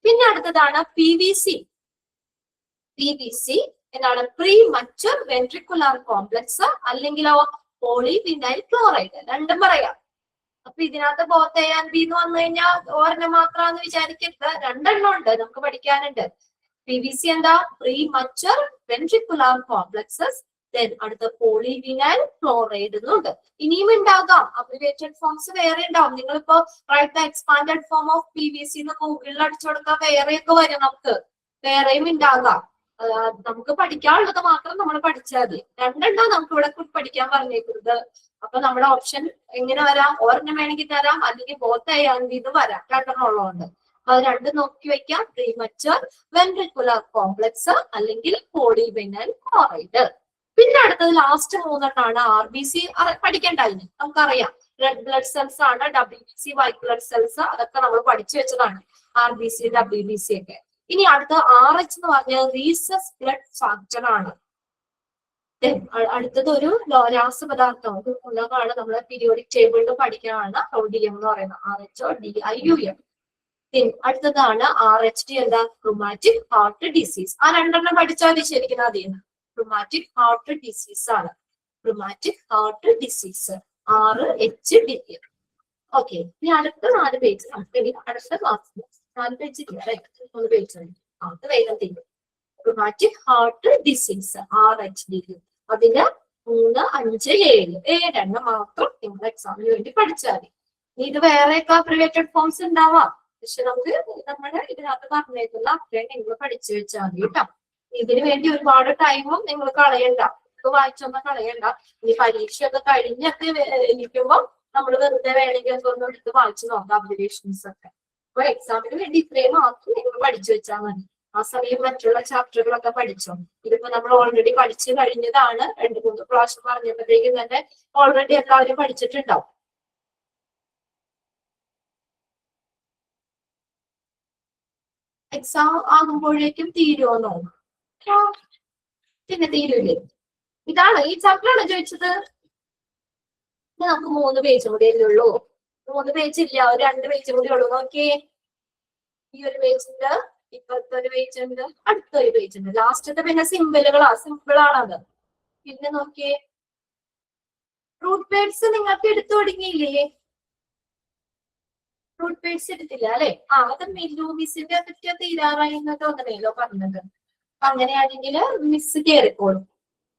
പിന്നെ അടുത്തതാണ് PVC. PVC എന്താണ്? പ്രീ മച്ചുർ വെൻട്രിക്കുലാർ കോംപ്ലക്സ്, അല്ലെങ്കിലോ പോളിവിനൈൽ ക്ലോറൈഡ്. രണ്ടും പറയാം. അപ്പൊ ഇതിനകത്ത് ബോത്ത് A and B എന്ന് വന്നു കഴിഞ്ഞാൽ ഒരെണ്ണം മാത്രമാണെന്ന് വിചാരിക്കരുത്, രണ്ടെണ്ണം ഉണ്ട് നമുക്ക് പഠിക്കാനുണ്ട്. PVC എന്താ? Premature ventricular complexes. Then അടുത്ത പോളിവിനൈൽ ക്ലോറൈഡ് എന്നുണ്ട്. ഇനിയും ഉണ്ടാകാം, അബ്രിവേറ്റഡ് ഫോംസ് വേറെ ഉണ്ടാവും. നിങ്ങളിപ്പോ write the expanded form of PVC എന്ന് ഗൂഗിളിൽ അടിച്ചു കൊടുക്കാൻ വേറെയൊക്കെ വരും. നമുക്ക് വേറെയും ഉണ്ടാകാം. നമുക്ക് പഠിക്കാനുള്ളത് മാത്രം നമ്മൾ പഠിച്ചാൽ മതി. രണ്ടെണ്ണം നമുക്ക് ഇവിടെ പഠിക്കാൻ പറഞ്ഞേക്കുന്നത്. അപ്പൊ നമ്മുടെ ഓപ്ഷൻ എങ്ങനെ വരാം? ഒരെണ്ണം വേണമെങ്കിൽ തരാം, അല്ലെങ്കിൽ ബോത്ത് A and B വരാം. രണ്ടെണ്ണം ഉള്ളതുകൊണ്ട് അപ്പൊ അത് രണ്ടും നോക്കി വെക്കാം. പ്രീമച്ചുർ വെൻട്രിക്കുലർ കോംപ്ലക്സ് അല്ലെങ്കിൽ പോളിവിനൈൽ ക്ലോറൈഡ്. പിന്നെ അടുത്തത് ലാസ്റ്റ് മൂന്നെണ്ണാണ്. RBC പഠിക്കേണ്ടതിന് നമുക്കറിയാം. റെഡ് ബ്ലഡ് സെൽസ് ആണ്. WBC വൈറ്റ് ബ്ലഡ് സെൽസ്, അതൊക്കെ നമ്മൾ പഠിച്ചു വെച്ചതാണ്. RBC, WBC ഒക്കെ. ഇനി അടുത്ത RH എന്ന് പറഞ്ഞാൽ റീസസ് ബ്ലഡ് ഫാക്ടർ ആണ്. അടുത്തത് ഒരു രാസപദാർത്ഥം ഉള്ളതാണ്. നമ്മളെ പീരിയോഡിക് ടേബിളിൽ പഠിക്കാനാണ് RODM എന്ന് പറയുന്നത്. RHO DIUM. അടുത്തതാണ് RHD. എന്താ? Rheumatic heart disease. ആ രണ്ടെണ്ണം പഠിച്ചാൽ ശരിക്കും അതിന് റുമാറ്റിക് ഹാർട്ട് ഡിസീസ് ആണ്. Rheumatic heart disease, RHD. Okay, ഇനി അടുത്ത 4 പേജ് അടുത്ത ക്ലാസ് 4 പേജ് 3 പേജ് അത് വേഗം തീരും. Rheumatic heart disease RHD. അതിന് 3, 5, 7 7 മാത്രം നിങ്ങൾ എക്സാമിന് വേണ്ടി പഠിച്ചാൽ മതി. ഇത് വേറെയൊക്കെ അബ്രിവേറ്റഡ് ഫോംസ് ഉണ്ടാവാം. പക്ഷെ നമുക്ക് നമ്മുടെ ഇതിനകത്ത് പറഞ്ഞേക്കുന്ന അത്രയും നിങ്ങൾ പഠിച്ചു വെച്ചാൽ മതി കേട്ടോ. ഇതിനു വേണ്ടി ഒരുപാട് ടൈമും നിങ്ങൾ കളയണ്ട, വായിച്ചൊന്നും കളയണ്ട. ഇനി പരീക്ഷയൊക്കെ കഴിഞ്ഞൊക്കെ ഇരിക്കുമ്പോൾ നമ്മൾ വെറുതെ വേണമെങ്കിൽ ഒന്ന് എടുത്ത് വായിച്ചു നോക്കാം അബ്രിവേഷൻസ് ഒക്കെ. അപ്പൊ എക്സാമിന് വേണ്ടി ഇത്രയും മാത്രം നിങ്ങൾ പഠിച്ചു വെച്ചാൽ മതി. ആ സമയം മറ്റുള്ള ചാപ്റ്ററുകളൊക്കെ പഠിച്ചോ. ഇതിപ്പോ നമ്മൾ ഓൾറെഡി പഠിച്ചു കഴിഞ്ഞതാണ്. 2-3 പ്രാവശ്യം പറഞ്ഞപ്പോഴത്തേക്കും തന്നെ ഓൾറെഡി എല്ലാവരും പഠിച്ചിട്ടുണ്ടാവും. എക്സാം ആകുമ്പോഴേക്കും തീരുമോന്നോ? പിന്നെ തീരൂലേ? ഇതാണ് ഈ ചാപ്റ്ററാണ് ചോദിച്ചത്. നമുക്ക് 3 പേജ് കൂടെ ഉള്ളൂ. 3 പേജ് ഇല്ല, ഒരു 2 പേജ് കൂടി ഉള്ളൂ. നോക്കിയേ, ഈ ഒരു പേജ് ഉണ്ട്, ഇപ്പത്തെ ഒരു പേജ് ഉണ്ട്, അടുത്തൊരു പേജ് ഉണ്ട്. ലാസ്റ്റത്തെ പിന്നെ സിമ്പിളുകളാ, സിമ്പിൾ ആണത്. പിന്നെ നോക്കിയേ, റൂട്ട് വേർഡ്സ് നിങ്ങൾക്ക് എടുത്തു തുടങ്ങിയില്ലേ? റൂട്ട് വേർഡ്സ് എടുത്തില്ല അല്ലെ? അത് മിസ്സിന്റെ പറ്റിയ തീരാറായി എന്നൊക്കെ അങ്ങനെയല്ലോ പറഞ്ഞത്. അങ്ങനെയാണെങ്കിൽ മിസ് കയറിക്കോളും.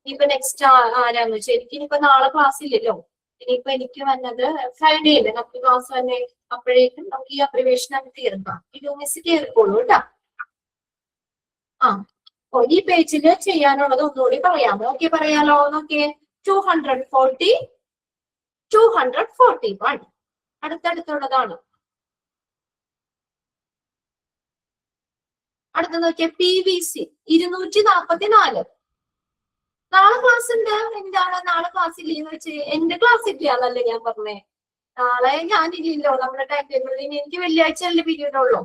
ഇനിയിപ്പോ നെക്സ്റ്റ് ആരാന്ന് വെച്ചാൽ എനിക്ക് ഇനിയിപ്പോ നാളെ ക്ലാസ് ഇല്ലല്ലോ. ഇനിയിപ്പോ എനിക്ക് വന്നത് ഫ്രൈഡേ അല്ലേ നമുക്ക് ക്ലാസ് തന്നെ. അപ്പോഴേക്കും നമുക്ക് ഈ അബ്രിവേഷൻ ആയിട്ട് തീർക്കാം. ഇത് മിസ് തീർക്കോളൂ കേട്ടോ. ഈ പേജിൽ ചെയ്യാനുള്ളത് ഒന്നുകൂടി പറയാമോ? ഓക്കെ, പറയാലോ. നോക്കിയേ, 240, 241 അടുത്തടുത്തുള്ളതാണ്. അടുത്ത നോക്കിയ PVC 244. നാളെ ക്ലാസ് ഉണ്ട്. എന്താണ് നാളെ ക്ലാസ് ഇല്ലെന്ന് വെച്ച് എന്റെ ക്ലാസ് ഇല്ലാന്നല്ലേ ഞാൻ പറഞ്ഞേ. നാളെ ഞാനില്ലല്ലോ നമ്മുടെ ടൈം ടേബിളിൽ. എനിക്ക് വെള്ളിയാഴ്ച അല്ലേ പീരീഡ് ഉള്ളൂ.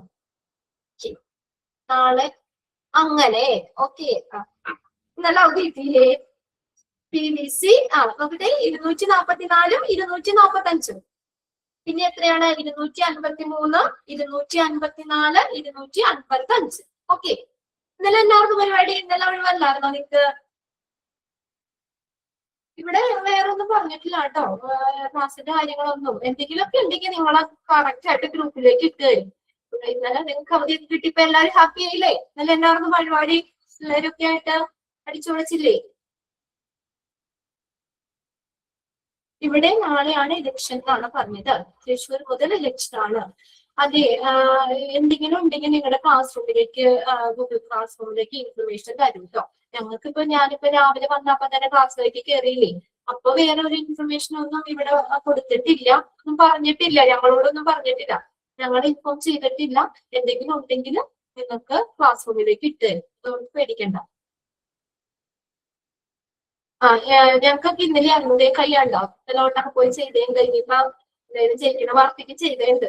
നാളെ അങ്ങനെ. ഓക്കെ, ഇന്നലെ അവധിയില്ലേ? PVC നോക്കട്ടെ, 244, 245. പിന്നെ എത്രയാണ്? 253, 254, 255. ഓക്കെ, ഇന്നലെ എല്ലാവർക്കും പരിപാടി? ഇന്നലെ ഒഴിവല്ലായിരുന്നോ നിങ്ങക്ക്? ഇവിടെ വേറെ ഒന്നും പറഞ്ഞിട്ടില്ല കേട്ടോ, ക്ലാസ്സിന്റെ കാര്യങ്ങളൊന്നും. എന്തെങ്കിലുമൊക്കെ ഉണ്ടെങ്കിൽ നിങ്ങളെ കറക്റ്റ് ആയിട്ട് ഗ്രൂപ്പിലേക്ക് ഇട്ട് തരും. ഇന്നലെ നിങ്ങൾക്ക് അവധി കിട്ടിയപ്പോ എല്ലാവരും ഹാപ്പി ആയില്ലേ? ഇന്നലെ എല്ലാവർക്കും പരിപാടി പിള്ളേരൊക്കെ ആയിട്ട് അടിച്ചു പൊളിച്ചില്ലേ? ഇവിടെ നാളെയാണ് ഇലക്ഷൻ എന്നാണ് പറഞ്ഞത്. തൃശ്ശൂർ മുതൽ ഇലക്ഷൻ ആണ്. അതെ, എന്തെങ്കിലും ഉണ്ടെങ്കിൽ നിങ്ങളുടെ ക്ലാസ് റൂമിലേക്ക്, ഗൂഗിൾ ക്ലാസ് റൂമിലേക്ക് ഇൻഫർമേഷൻ തരും കേട്ടോ. ഞങ്ങൾക്കിപ്പോ ഞാനിപ്പോ രാവിലെ വന്നപ്പോ തന്നെ ക്ലാസ്സിലേക്ക് കയറിയില്ലേ, അപ്പൊ വേറെ ഒരു ഇൻഫർമേഷൻ ഒന്നും ഇവിടെ കൊടുത്തിട്ടില്ല, ഒന്നും പറഞ്ഞിട്ടില്ല, ഞങ്ങളോടൊന്നും പറഞ്ഞിട്ടില്ല, ഞങ്ങൾ ഇൻഫോം ചെയ്തിട്ടില്ല. എന്തെങ്കിലും ഉണ്ടെങ്കിൽ നിങ്ങൾക്ക് ക്ലാസ് റൂമിലേക്ക് ഇട്ട് തരും, അതുകൊണ്ട് പേടിക്കണ്ട. ഞങ്ങൾക്കൊക്കെ ഇന്നലെ അന്നേ കൈയാണ്ടോ ഇതിലോട്ടൊക്കെ പോയി ചെയ്തേം കഴിഞ്ഞിപ്പോ എന്തായാലും ജയിക്കണ വാർത്തക്ക് ചെയ്തേണ്ട്.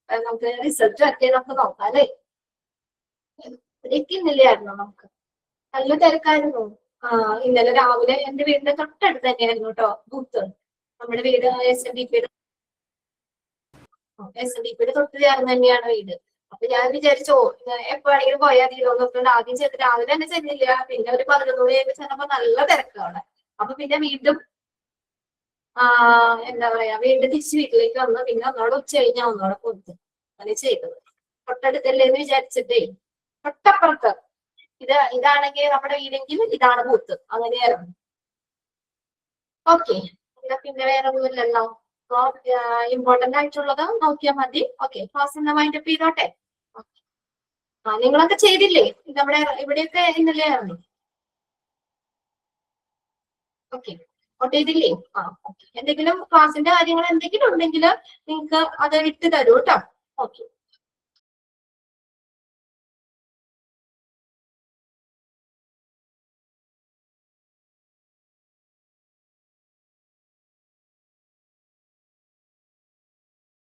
നമുക്ക് റിസൾട്ട് ഒക്കെ നമുക്ക് നോക്കാം അല്ലേ? എനിക്ക് ഇന്നലെ ആയിരുന്നു. നമുക്ക് നല്ല തിരക്കായിരുന്നു. ഇന്നലെ രാവിലെ എന്റെ വീടിന്റെ തൊട്ടടുത്ത് തന്നെയായിരുന്നു കേട്ടോ ബൂത്ത്. നമ്മുടെ വീട് SNDPയുടെ തൊട്ട് ചേർന്ന് തന്നെയാണ് വീട്. അപ്പൊ ഞാൻ വിചാരിച്ചോ എപ്പോഴാണെങ്കിലും പോയാൽ തീരുമെന്നൊക്കെ ആദ്യം ചെയ്ത് രാവിലെ തന്നെ ചെന്നില്ല. പിന്നെ ഒരു 11 മണിയായപ്പോ ചെന്നപ്പോ നല്ല തിരക്കാണ് അവിടെ. അപ്പൊ പിന്നെ വീണ്ടും എന്താ പറയാ, വീണ്ടും തിരിച്ച് വീട്ടിലേക്ക് വന്ന് പിന്നെ ഒന്നോടെ ഉച്ച കഴിഞ്ഞാൽ ഒന്നോടെ കൊടുത്തു. അങ്ങനെ ചെയ്തത്. തൊട്ടടുത്തല്ലേന്ന് വിചാരിച്ചിട്ടേ, തൊട്ടപ്പുറത്ത് ഇതാണെങ്കിൽ നമ്മുടെ വീടെങ്കിൽ ഇതാണ് ബൂത്ത്, അങ്ങനെയായിരുന്നു. ഓക്കെ, പിന്നെ വേറെ ഒന്നുമില്ലല്ലോ. ഇമ്പോർട്ടന്റ് ആയിട്ടുള്ളത് നോക്കിയാൽ മതി. ഓക്കെ, ക്ലാസ് ഇന്ന് വൈൻഡപ്പ് ചെയ്തോട്ടെ. നിങ്ങളൊക്കെ ചെയ്തില്ലേ? നമ്മുടെ ഇവിടെയൊക്കെ ഇന്നലെ ആയിരുന്നു. ഓക്കെ, നോട്ട് ചെയ്തില്ലേ? ഓക്കെ, എന്തെങ്കിലും ക്ലാസിന്റെ കാര്യങ്ങൾ എന്തെങ്കിലും ഉണ്ടെങ്കിൽ നിങ്ങൾക്ക് അത് ഇട്ട് തരൂ കേട്ടോ. ഓക്കെ.